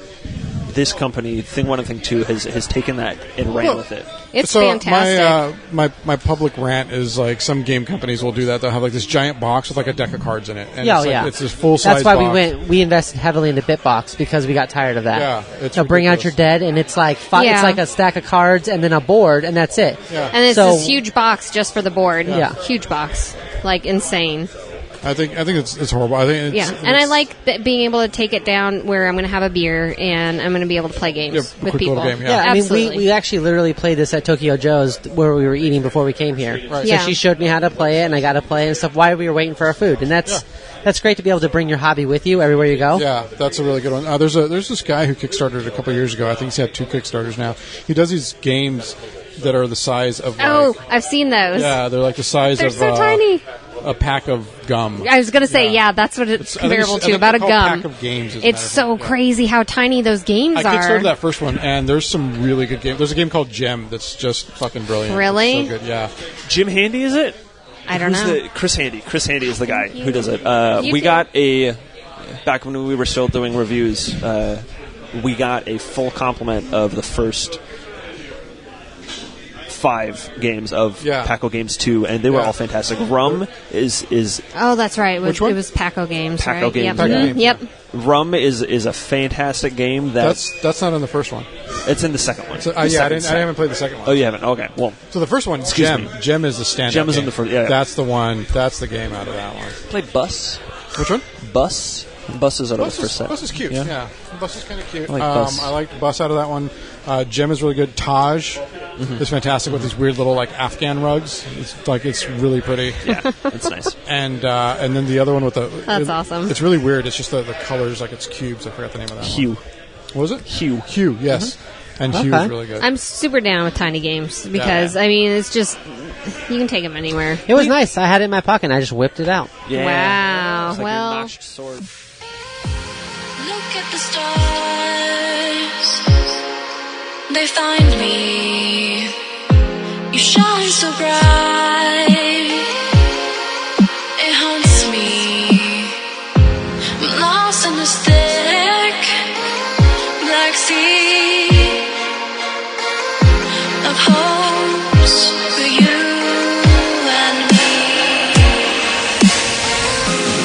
this company, Thing 1 and Thing 2, has taken that and ran with it. It's so fantastic. my public rant is like some game companies will do that. They'll have like this giant box with like a deck of cards in it. And Yeah, it's, like, yeah. it's this full size. That's why box. we invested heavily into Bitbox because we got tired of that. Yeah, it's so bring out ridiculous. your dead, and it's like Yeah. it's like a stack of cards and then a board, and that's it. Yeah. and it's so- this huge box just for the board. Yeah. Huge box. Like insane. I think it's horrible. I think it's, Yeah. And I like being able to take it down where I'm going to have a beer and I'm going to be able to play games Yeah, a with quick people. little game, Yeah, I mean, Absolutely. we actually literally played this at Tokyo Joe's where we were eating before we came here. Right. Yeah. So she showed me how to play it, and I got to play it and stuff while we were waiting for our food, and that's great to be able to bring your hobby with you everywhere you go. Yeah, that's a really good one. There's this guy who kickstarted a couple of years ago. I think he's had 2 Kickstarters now. He does these games that are the size of. Oh, like, I've seen those. yeah, they're like the size They're of. so tiny. a pack of gum. I was going to say, that's what it's comparable to, about a gum. Pack of games. It's so crazy how tiny those games I are. kickstarted that first one, and there's some really good games. There's a game called Gem that's just fucking brilliant. Really? It's so good, yeah. Jim Handy, is it? I don't know. Chris Handy. Chris Handy is the guy who does it. You We can- got a... Back when we were still doing reviews, we got a full complement of the first 5 games of Paco Games 2, and they were all fantastic. Rum is Oh, that's right. Which one? It was Paco Games, Paco right? Games, Yep. Paco Mhm. Games, Yep. Rum is a fantastic game. That's not in the first one. It's in the second one. So, The I second set. haven't played the second one. Oh, you haven't? Okay. Well, So the first one, Excuse Gem. me. Gem is the standout. Gem is in game. the first- yeah. That's the one. That's the game out of that one. play Bus. Which one? Bus. Bus is out of Bus the first set. Bus is cute. Yeah. Bus is kind of cute. I like Bus. I liked Bus out of that one. Gem is really good. Taj is fantastic with these weird little like Afghan rugs. It's really pretty. Yeah, it's nice. And then the other one with the That's awesome. It's really weird. It's just the colors like it's cubes. I forgot the name of that Hue. one. What was it? Hue. Hue. Yes. And Hue Okay. is really good. I'm super down with tiny games because, I mean, it's just, you can take them anywhere. It was nice. I had it in my pocket and I just whipped it out. Yeah. Wow. It's like Well- a notched sword. Look at the stars, they find me. You shine so bright, it haunts me. I'm lost in this thick black sea of hopes for you and me.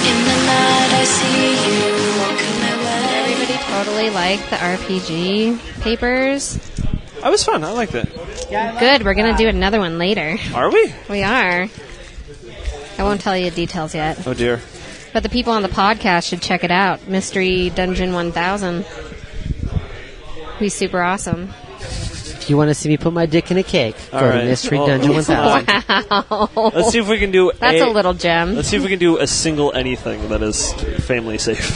In the night I see you walking my way. Everybody totally liked the RPG papers. That was fun. I liked it. Good. We're going to do another one later. Are we? We are. I won't tell you details yet. Oh, dear. But the people on the podcast should check it out. Mystery Dungeon 1000. He's super awesome. If you want to see me put my dick in a cake, All go right. to Mystery Well, Dungeon let's 1000. Wow. Let's see if we can do That's a little gem. Let's see if we can do a single anything that is family safe.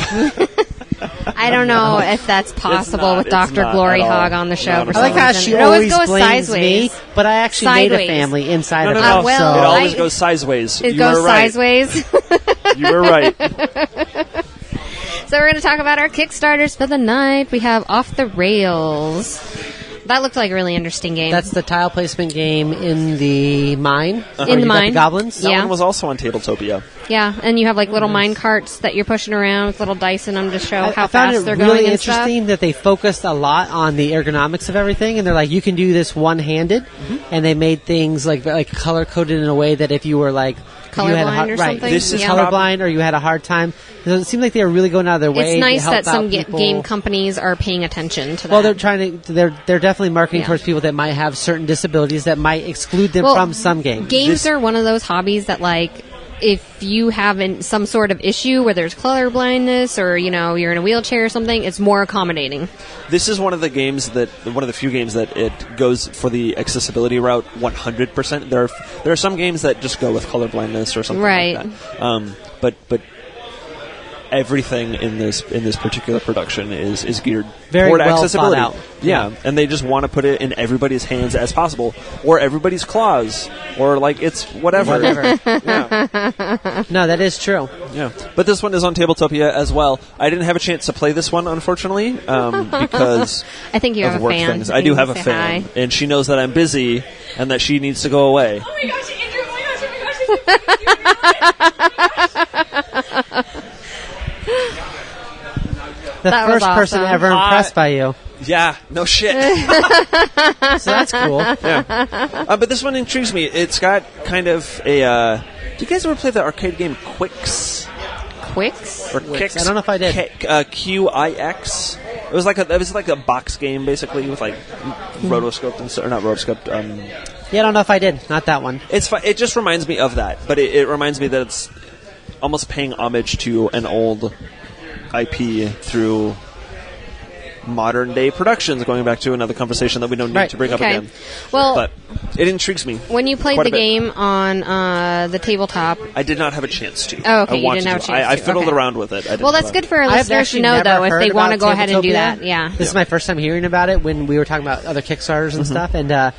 I don't know if that's possible not. with It's Dr. not Glory at all. Hog on the show. No, for no, I like some how reason. she It always always goes blames sideways. me, but I actually made Sideways. a family inside No, of no, her. no. well, it always I- goes sideways. It You goes were right. sideways. You were right. So we're going to talk about our Kickstarters for the night. We have Off the Rails. That looked like a really interesting game. That's the tile placement game in the mine. Uh-huh. where In the you got mine. the goblins. That Yeah. one was also on Tabletopia. yeah, and you have like little mine carts that you're pushing around with little dice in them to show how I found fast it they're really going and stuff. interesting that they focused a lot on the ergonomics of everything, and they're like, you can do this one-handed, and they made things like color coded in a way that if you were like if you had a Colorblind hard, or right, something? This is Yeah. colorblind, or you had a hard time. It seemed like they were really going out of their way. It's nice to help that some out people. game companies are paying attention to that. Well, they're trying to. They're definitely marketing Yeah. towards people that might have certain disabilities that might exclude them Well, from some games. Games are one of those hobbies that, like, if you have some sort of issue where there's color blindness or, you know, you're in a wheelchair or something, it's more accommodating. This is one of the few games that it goes for the accessibility route 100%. There are some games that just go with color blindness or something Right. like that. But everything in this particular production is geared Very toward well accessibility. thought out. Yeah, and they just want to put it in everybody's hands as possible, or everybody's claws, or like it's whatever. Yeah. No, that is true. Yeah, but this one is on Tabletopia as well. I didn't have a chance to play this one, unfortunately, because I think you of have a work fan. things. I do have a Say fan, hi. and she knows that I'm busy and that she needs to go away. Oh my gosh, Andrew! Oh my gosh! Oh my gosh! Oh my gosh! The That was first person awesome. ever impressed by you. Yeah, no shit. So that's cool. But this one intrigues me. It's got kind of a. Do you guys ever play the arcade game Quix? Quicks? Or Kix? I don't know if I did. QIX. It was like a box game basically with like rotoscoped and or not rotoscoped. Yeah, I don't know if I did. Not that one. It just reminds me of that, but it reminds me that it's almost paying homage to an old IP through modern day productions, going back to another conversation that we don't need Right. to bring up Okay. again. Well, But it intrigues me. when you played quite a the bit. game on the tabletop, I did not have a chance to. Oh, okay, I you wanted didn't have a to. chance I to, fiddled okay. around with it. I didn't well, that's have good for our I've listeners to actually know, never though, if heard they want to about go ahead and do Tabletopia. that. Yeah. This is my first time hearing about it when we were talking about other Kickstarters and stuff, and yeah,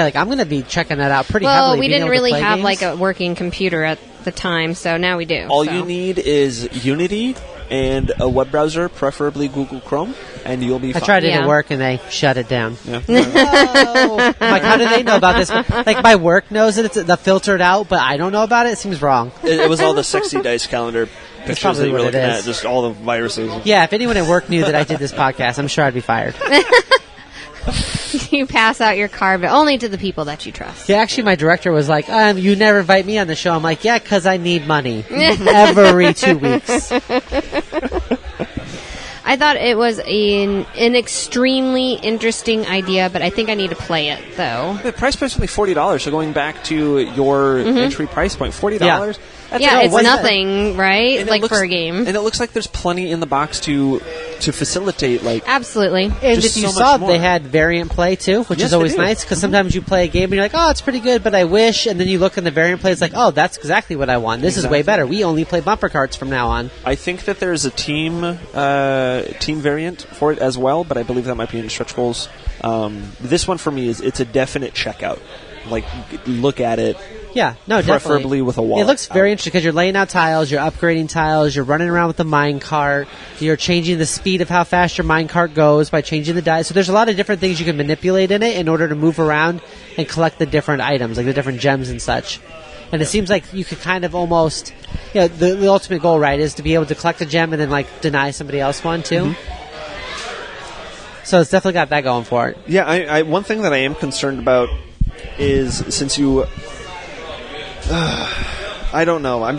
like I'm going to be checking that out pretty Well, heavily. we being didn't able to really play have games. like a working computer at the time, so now we do. All so. you need is Unity and a web browser, preferably Google Chrome, and you'll be I fine. tried it Yeah. at work and they shut it down. Yeah. Oh. I'm like, how do they know about this? Like, my work knows it. It's the filtered out, but I don't know about it. It seems wrong. It was all the sexy dice calendar pictures probably that you were what looking it at, is. just all the viruses. Yeah, if anyone at work knew that I did this podcast, I'm sure I'd be fired. You pass out your card, but only to the people that you trust. Yeah, actually, my director was like, you never invite me on the show. I'm like, yeah, because I need money every 2 weeks. I thought it was an extremely interesting idea, but I think I need to play it, though. The price point is only $40, so going back to your entry price point, $40. Yeah. That's Yeah, it. it's nothing, right? And it Like looks- for a game. And it looks like there's plenty in the box to facilitate, like, Absolutely. And Just if you so saw, much more. they had variant play too, which Yes, is they always do. nice because sometimes you play a game and you're like, oh, it's pretty good, but I wish. And then you look in the variant play, it's like, oh, that's exactly what I want. This is way better. We only play bumper carts from now on. I think that there's a team variant for it as well, but I believe that might be in stretch goals. This one for me it's a definite checkout. Like, look at it. Yeah, no, Preferably definitely. with a wall. It looks very interesting because you're laying out tiles, you're upgrading tiles, you're running around with the mine cart, you're changing the speed of how fast your mine cart goes by changing the dice. So there's a lot of different things you can manipulate in it in order to move around and collect the different items, like the different gems and such. And it seems like you could kind of almost, the ultimate goal, right, is to be able to collect a gem and then like deny somebody else one too. So it's definitely got that going for it. Yeah, I one thing that I am concerned about is since you... I don't know. I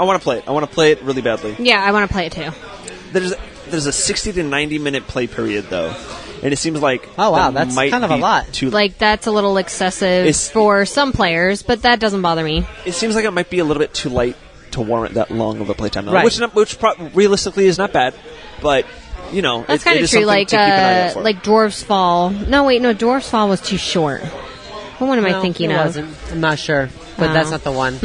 want to play it. I want to play it really badly. Yeah, I want to play it too. There's a 60 to 90 minute play period though, and it seems like Oh, wow, that that's might kind of a be lot. Too, Like, that's a little excessive It's- for some players, but that doesn't bother me. it seems like it might be a little bit too light to warrant that long of a playtime, Right. which realistically is not bad, but That's it kind of is true. something Like, to keep an eye out for. like Dwarf's Fall. No, wait, no, Dwarf's Fall was too short. What one am I No, thinking it of? wasn't. I'm not sure, but Oh. that's not the one.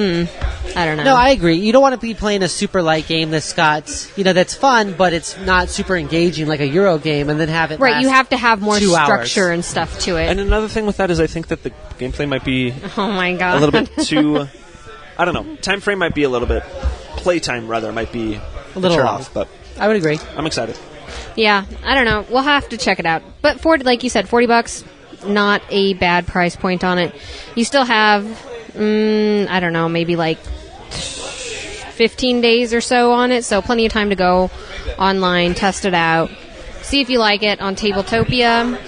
I don't know. No, I agree. You don't want to be playing a super light game that's got, that's fun, but it's not super engaging like a Euro game, and then have it Right, last you have to have more 2 hours. structure and stuff to it. and another thing with that is I think that the gameplay might be Oh my god. a little bit too. I don't know. Time frame might be a little bit. Playtime rather might be A little turn long. off, but I would agree. I'm excited. Yeah, I don't know. We'll have to check it out. But like you said, $40, not a bad price point on it. You still have, I don't know, maybe like 15 days or so on it, so plenty of time to go online, test it out, see if you like it on Tabletopia.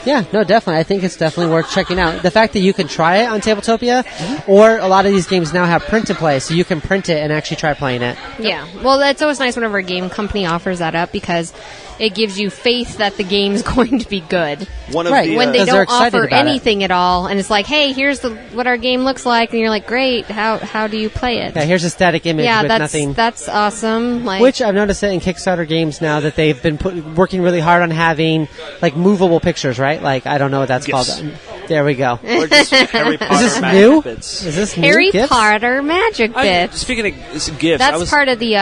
Yeah, no, definitely. I think it's definitely worth checking out. The fact that you can try it on Tabletopia, or a lot of these games now have print to play, so you can print it and actually try playing it. Yeah, well, that's always nice whenever a game company offers that up because it gives you faith that the game's going to be good. One of Right, the When they Because they're don't excited offer about it. anything at all, and it's like, hey, here's what our game looks like, and you're like, great, how do you play it? Yeah, here's a static image Yeah, with nothing. that's awesome. Like, Which I've noticed that in Kickstarter games now that they've been working really hard on having like movable pictures, right? Like I don't know what that's GIFs. called. There we go. or just Harry Potter Is this magic new? bits. Is this Harry new? GIFs? Potter magic bits. Speaking of gifts, That's part of the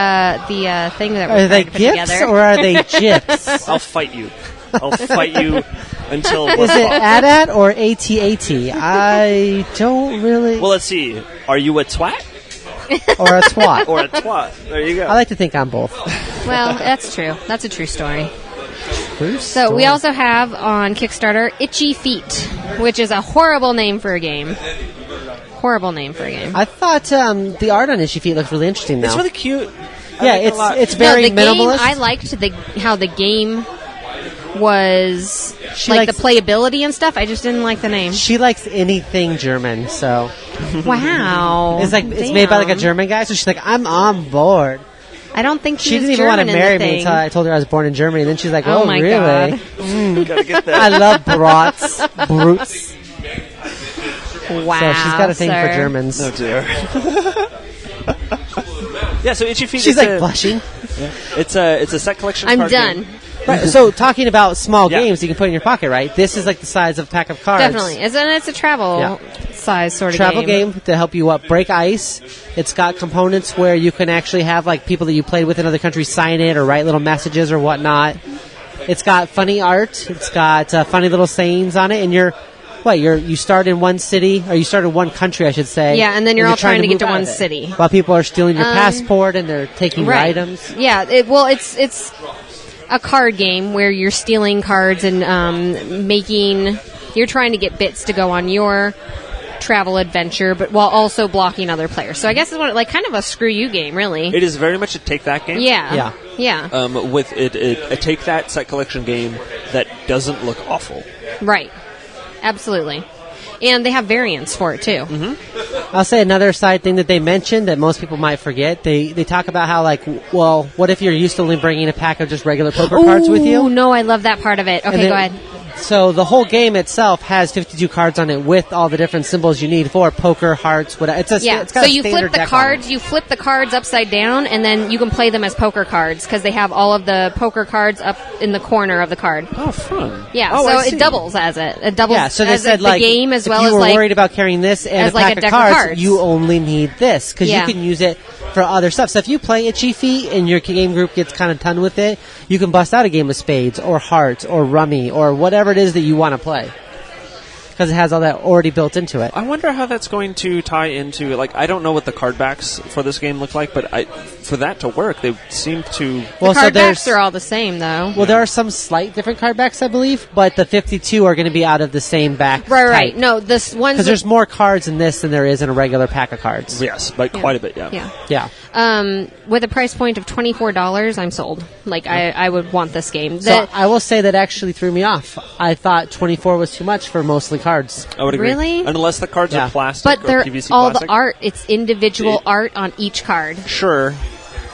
thing that Are we're they trying to put GIFs together. or are they GIFs? I'll fight you. I'll fight you until we're Is it fought. AT-AT or AT-AT? I don't really. Well, let's see. Are you a twat Or a twat. or a twat? There you go. I like to think I'm both. Well, that's true. That's a true story. True So we story. also have on Kickstarter Itchy Feet, which is a horrible name for a game. Horrible name for a game. I thought the art on Itchy Feet looked really interesting. Though. It's really cute. I yeah, like it a lot. it's No, very the minimalist. game, I liked how the game was She like likes- the playability and stuff. I just didn't like the name. She likes anything German, so Wow. it's like it's made by like a Damn. German guy. So she's like, I'm on board. I don't think She was didn't even German want to in marry the me thing. until I told her I was born in Germany. And then she's like, Oh "Oh, my really? God. Gotta get I that. love brats, brutes." Wow. So she's got a thing sir. for Germans. Oh dear. Yeah, so Itchy Feet. She's it's like a, blushing. It's a set collection. I'm card done. game. Right, so talking about small Yeah. games you can put in your pocket, right? This is like the size of a pack of cards. Definitely. It's a travel size sort of Travel game to help you break ice. It's got components where you can actually have like people that you played with in other countries sign it or write little messages or whatnot. It's got funny art. It's got funny little sayings on it, and what you start in one city, or you start in one country, I should say. Yeah, and then you're all trying to get to move out one of it. city. While people are stealing your passport and they're taking your Right. items. Yeah, it's a card game where you're stealing cards and you're trying to get bits to go on your travel adventure, but while also blocking other players. So I guess it's like kind of a screw you game, really. It is very much a take that game. Yeah. With a take that set collection game that doesn't look awful. Right. Absolutely. And they have variants for it too. Mm-hmm. I'll say another side thing that they mentioned that most people might forget. They talk about how, like, well, what if you're used to only bringing a pack of just regular poker cards with you? Oh no, I love that part of it. Okay, go ahead. So the whole game itself has 52 cards on it with all the different symbols you need for poker, hearts, whatever. It's got so a you standard flip the deck on cards. it. You flip the cards upside down, and then you can play them as poker cards because they have all of the poker cards up in the corner of the card. Oh, fun. Yeah, Oh, so I see. it doubles as it. It doubles. Yeah, so they as said the like game as well if as you were like worried about carrying this and as a like pack a deck of of cards, cards. you only need this because Yeah. you can use it for other stuff. So if you play Itchy Feet and your game group gets kind of done with it, you can bust out a game of spades or hearts or rummy or whatever it is that you want to play. Because it has all that already built into it. I wonder how that's going to tie into, like, I don't know what the card backs for this game look like, but for that to work, they seem to... Well, the so card backs there's are all the same though. well, there are some slight different card backs, I believe, but the 52 are going to be out of the same back. Right. No, this one's Because there's more cards in this than there is in a regular pack of cards. Yes, but quite a bit, yeah. Yeah. Yeah. With a price point of $24, I'm sold. Like I would want this game. So I will say that actually threw me off. I thought 24 was too much for mostly cards. I would agree. Really? Unless the cards Yeah. are plastic But or they're PVC all plastic. the art. It's individual art on each card. Sure.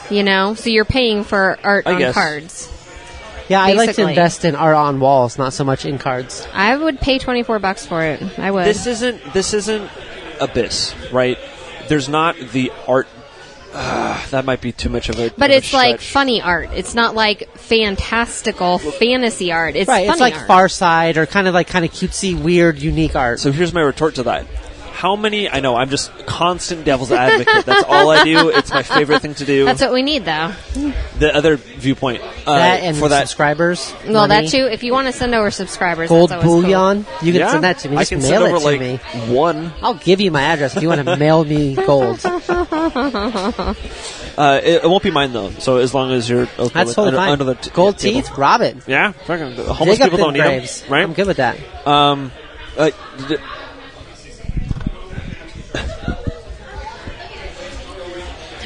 You know, so you're paying for art I on guess. cards. Yeah, I like to Basically. invest in art on walls, not so much in cards. I would pay $24 for it. I would. This isn't Abyss, right? There's not the art. That might be too much of a. But of a it's like stretch. funny art. It's not like fantastical fantasy art. It's Right, funny it's like art. Far Side or kind of cutesy, weird, unique art. So here's my retort to that. How many? I know I'm just constant devil's advocate. That's all I do. It's my favorite thing to do. That's what we need, though. The other viewpoint that and for that subscribers. Well, money, that too. If you want to send over subscribers, Gold that's always bullion. You can yeah, send that to me. I Just can mail send it over to like me. one. I'll give you my address if you want to mail me gold. It won't be mine though. So as long as you're okay That's with totally fine. under the Gold table. teeth, rob it. Yeah, fucking homeless Dig up people them don't need them, graves. right? I'm good with that. D-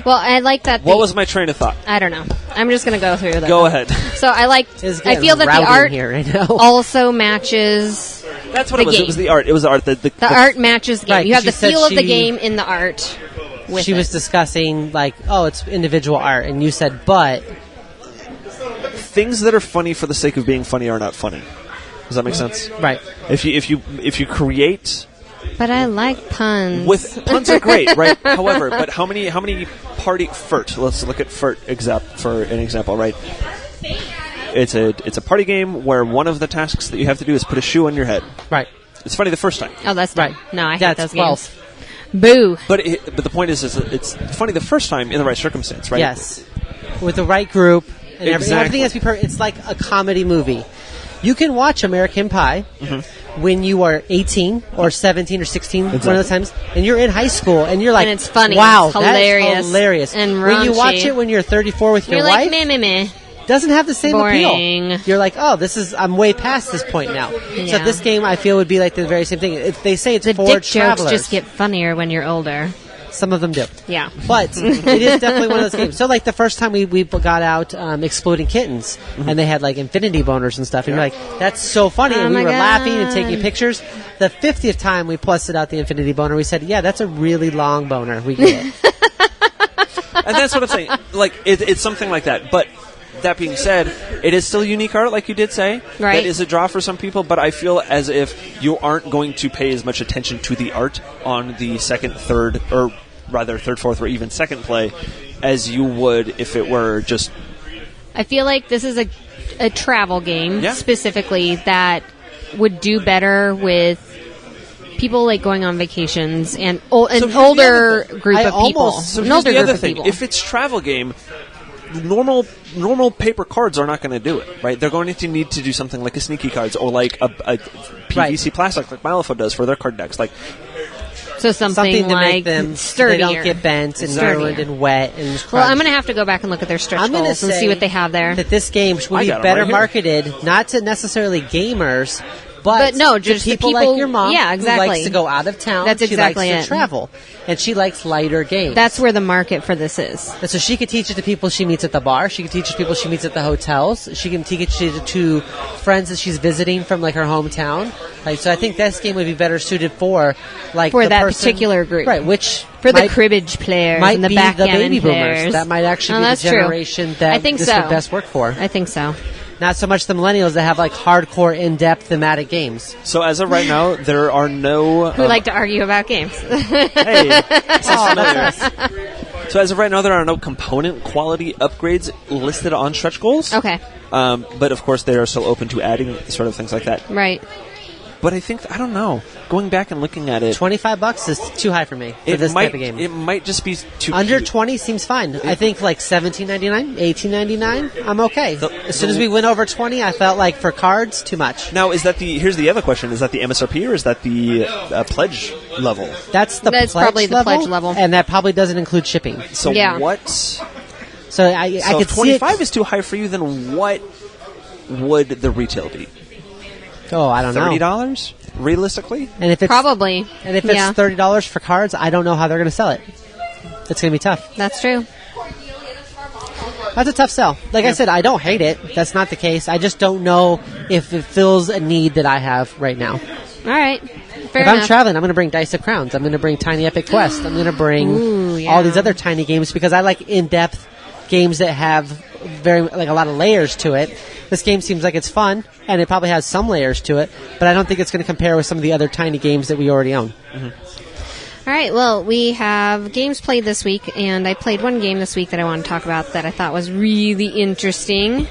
Well, I like that. what was my train of thought? I don't know. I'm just going to go through that. Go ahead. So I like. It's I getting feel that the rowdy in art here right now. also matches. That's what The it was. game. It was the art. It was the art. The art matches the game. Right, You have the she said feel of the she- game in the art. With She was it. discussing like, oh, it's individual art, and you said, but things that are funny for the sake of being funny are not funny. Does that make sense? right. If you create But I like puns. with puns are great, right? However, but how many party FERT? Let's look at FERT for an example, right? It's a party game where one of the tasks that you have to do is put a shoe on your head. Right. It's funny the first time, Oh, that's Right. No, I hate That's those false. games. Boo. but the point is it's funny the first time in the right circumstance, right? Yes. With the right group and Exactly. everything has to be perfect. It's like a comedy movie. You can watch American Pie when you are 18 or 17 or 16, one of those times, and you're in high school, and you're like, And it's funny. wow, It's hilarious. that's hilarious. And when you watch raunchy. it when you're 34 with You're your like, wife, meh, meh, meh. doesn't have the same Boring. appeal. You're like, oh, I'm way past this point now. So Yeah. this game, I feel, would be like the very same thing. If they say it's The for dick travelers. jokes just get funnier when you're older. Some of them do. Yeah. But it is definitely one of those games. So, like, the first time we got out Exploding Kittens, and they had, like, infinity boners and stuff, and you're like, that's so funny, Oh and we my were laughing and God. taking pictures. The 50th time we plused out the infinity boner, we said, yeah, that's a really long boner. We get it. And that's what I'm saying. Like it's something like that. But that being said, it is still unique art, like you did say. Right. That is a draw for some people, but I feel as if you aren't going to pay as much attention to the art on the second, third, or rather third, fourth, or even second play as you would if it were just... I feel like this is a travel game Yeah. specifically that would do better with people like going on vacations and So an here's the older other thing. group I of people. almost- So An here's older the group other of thing. people. If it's travel game, normal paper cards are not going to do it, right? They're going to need to do something like a sneaky cards or like a PVC plastic like Malifaux does for their card decks. Like So something to like make them sturdier. They don't get bent and Sturdier. ruined and wet and Well, crushed. I'm going to have to go back and look at their stretch I'm gonna goals and say see what they have there. That this game would I be got 'em better right here. marketed, not to necessarily gamers, But no, to just the people people- like your mom yeah, exactly. who likes to go out of town. That's exactly she likes to it. travel. And she likes lighter games. That's where the market for this is. And so she could teach it to people she meets at the bar. She could teach it to people she meets at the hotels. She can teach it to friends that she's visiting from like her hometown. Like, so I think this game would be better suited for like For the that person- particular group. right? Which For the might- cribbage players might and the be the backgammon baby boomers. players. That might actually Oh, be the that's true. generation that I think this so. would best work for. I think so. Not so much the millennials that have like hardcore, in-depth thematic games. so, as of right now, there are no. Who like to argue about games? Hey, so as of right now, there are no component quality upgrades listed on stretch goals. Okay. But of course, they are still open to adding sort of things like that. Right. But I think I don't know. Going back and looking at it, $25 is too high for me for this might type of game. it might just be too Under cute. 20 seems fine. I think like $17.99, $18.99, I'm okay. As soon as we went over 20, I felt like for cards, too much. Now, is that the? Here's the other question: is that the MSRP or is that the pledge level? That's That's pledge probably the level, pledge level. and that probably doesn't include shipping. So Yeah. what? So I So could if 25 see it. is too high for you, then what would the retail be? Oh, I don't know. $30 realistically? And if it's Probably. and if it's Yeah. $30 for cards, I don't know how they're going to sell it. It's going to be tough. That's true. That's a tough sell. Like I said, I don't hate it. That's not the case. I just don't know if it fills a need that I have right now. All right. Fair If enough. I'm traveling, I'm going to bring Dice of Crowns. I'm going to bring Tiny Epic Quest. I'm going to bring Ooh, yeah. all these other tiny games because I like in-depth games that have very like a lot of layers to it. This game seems like it's fun, and it probably has some layers to it, but I don't think it's going to compare with some of the other tiny games that we already own. All right, well, we have games played this week, and I played one game this week that I want to talk about that I thought was really interesting.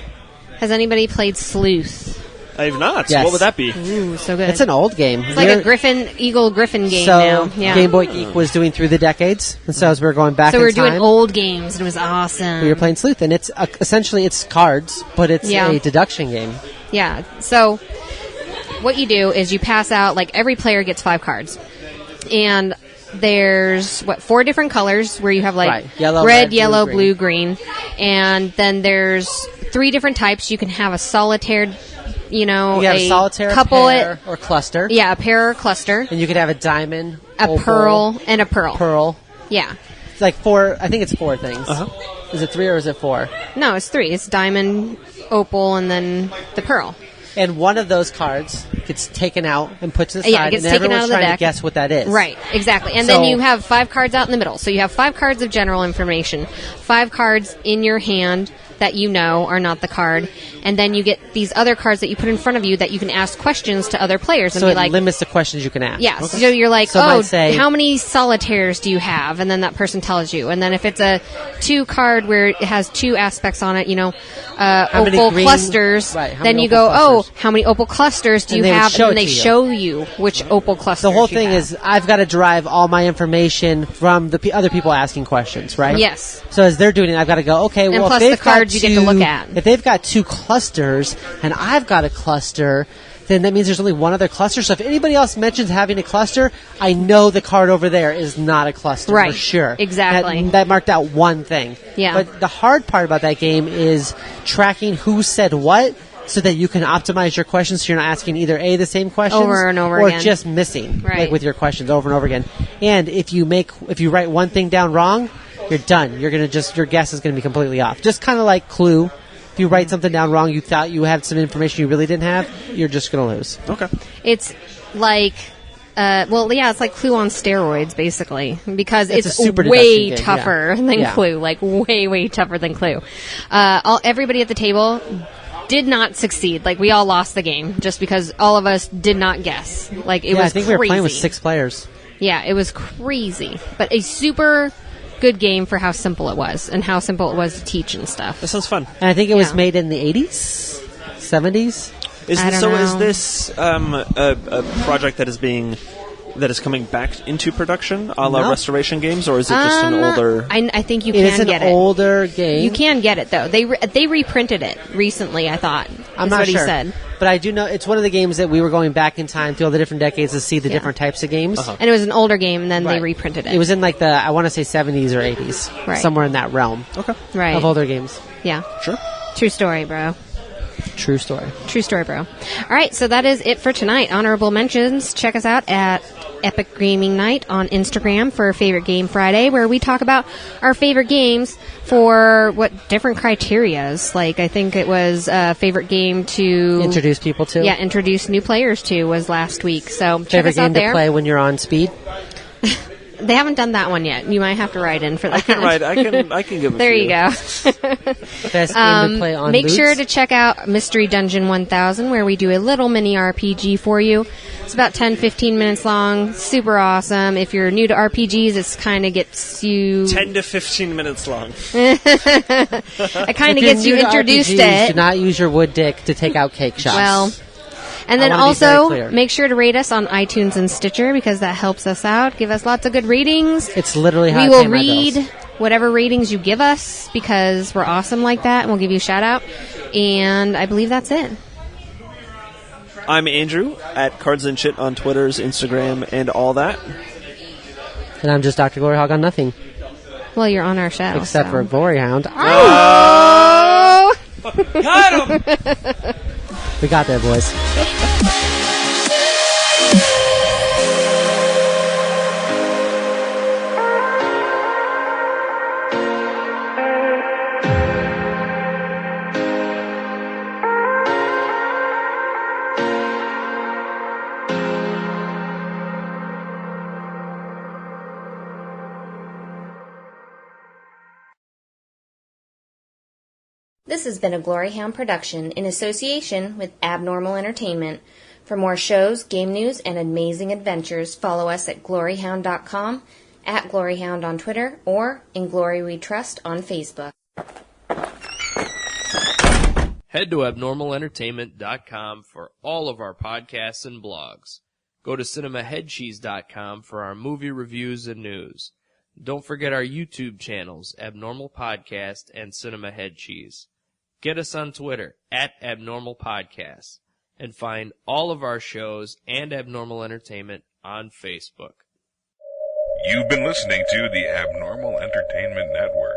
Has anybody played Sleuth? I have not. Yes. What would that be? Ooh, so good. It's an old game. It's like a Eagle-Griffin game so now. Yeah. Game Boy Geek was doing Through the Decades, and so as we were going back So in we were doing time, old games, and it was awesome. we were playing Sleuth, and it's essentially it's cards, but it's Yeah. a deduction game. Yeah. So what you do is you pass out, like every player gets 5 cards. And there's, 4 different colors where you have like Right. Yellow, red, red, yellow, blue, blue, green. And then there's 3 different types. You can have a solitaire, You have a solitaire, couple pair, or cluster. Yeah, a pair or cluster. And you could have a diamond, A opal, pearl and a pearl. pearl. Yeah. It's like 4. I think it's 4 things. Uh-huh. Is it 3 or is it 4? No, it's 3. It's diamond, opal, and then the pearl. And one of those cards gets taken out and put to the side, Yeah, it gets and taken everyone's out of the trying deck. to guess what that is. Right, exactly. And So- then you have 5 cards out in the middle. So you have 5 cards of general information, 5 cards in your hand that you know are not the card, and then you get these other cards that you put in front of you that you can ask questions to other players and So be it like, limits the questions you can ask. yeah, so you're like, So it might say- how many solitaires do you have? And then that person tells you. And then if it's a 2 card where it has 2 aspects on it, many opal green- clusters, right, how then many you go, opal clusters? how many opal clusters do And you they would have? show And then it they to you. show you which opal clusters The whole you thing have. is, I've got to derive all my information from the other people asking questions, right? Yes. So as they're doing it, I've got to go, okay, And well, plus if they've the cards got you get to look at. If they've got 2 clusters and I've got a cluster, then that means there's only one other cluster. So if anybody else mentions having a cluster, I know the card over there is not a cluster Right. for sure. Exactly. That marked out one thing. Yeah. But the hard part about that game is tracking who said what, so that you can optimize your questions so you're not asking either A, the same questions Over and over or again. just missing Right. like with your questions over and over again. And if you write one thing down wrong, you're done. Your guess is gonna be completely off. Just kinda like Clue. If you write something down wrong, you thought you had some information you really didn't have, you're just gonna lose. Okay. It's like, it's like Clue on steroids, basically, because It's it's a super way deduction game, tougher yeah. than Yeah. Clue, like way, way tougher than Clue. Everybody at the table did not succeed. Like, we all lost the game just because all of us did not guess. Like, it was I think crazy. we were playing with 6 players. Yeah, it was crazy, but a super good game for how simple it was and how simple it was to teach and stuff. That sounds fun. And I think it was Yeah. made in the 80s, 70s. Is I this, don't so? Is know. this a project that is being that is coming back into production, a la No. Restoration Games, or is it just an older? I think you It is can an get older game. You can get it though. They reprinted it recently. I thought. I'm is not what sure. he said. But I do know it's one of the games that we were going back in time through all the different decades to see the Yeah. different types of games. And it was an older game, and then they Right. reprinted it. It was in like the, I want to say 70s or 80s. Right. Somewhere in that realm Okay, right. of older games. Yeah. sure. True story, bro. True story. True story, bro. All right, so that is it for tonight. Honorable mentions. Check us out at Epic Gaming Night on Instagram for Favorite Game Friday, where we talk about our favorite games for what different criterias. Like, I think it was favorite game to Introduce people to. Yeah, introduce new players to was last week. So check Favorite us out game to there. play when you're on speed. They haven't done that one yet. You might have to write in for that. I can give a There few. you go. Best game to play on Make boots. sure to check out Mystery Dungeon 1000, where we do a little mini RPG for you. It's about 10-15 minutes long. Super awesome. If you're new to RPGs, it kind of gets you 10 to 15 minutes long. it kind of If you're gets you new to introduced RPGs, to it. Do not use your wood dick to take out cake shots. Well, and then I wanna be very also clear. make sure to rate us on iTunes and Stitcher, because that helps us out. Give us lots of good ratings. it's literally how We I will pay my read bills. whatever ratings you give us, because we're awesome like that, and we'll give you a shout out. And I believe that's it. I'm Andrew at Cards and Shit on Twitter's, Instagram, and all that. And I'm just Dr. GloryHoundd on nothing. Well, you're on our show. Except so. for GloryHoundd. Oh! Got him! We got there, boys. This has been a GloryHoundd production in association with Abnormal Entertainment. For more shows, game news, and amazing adventures, follow us at gloryhound.com, at GloryHoundd on Twitter, or in Glory We Trust on Facebook. Head to abnormalentertainment.com for all of our podcasts and blogs. Go to cinemaheadcheese.com for our movie reviews and news. Don't forget our YouTube channels, Abnormal Podcast and Cinema Head Cheese. Get us on Twitter, at Abnormal Podcasts, and find all of our shows and Abnormal Entertainment on Facebook. You've been listening to the Abnormal Entertainment Network.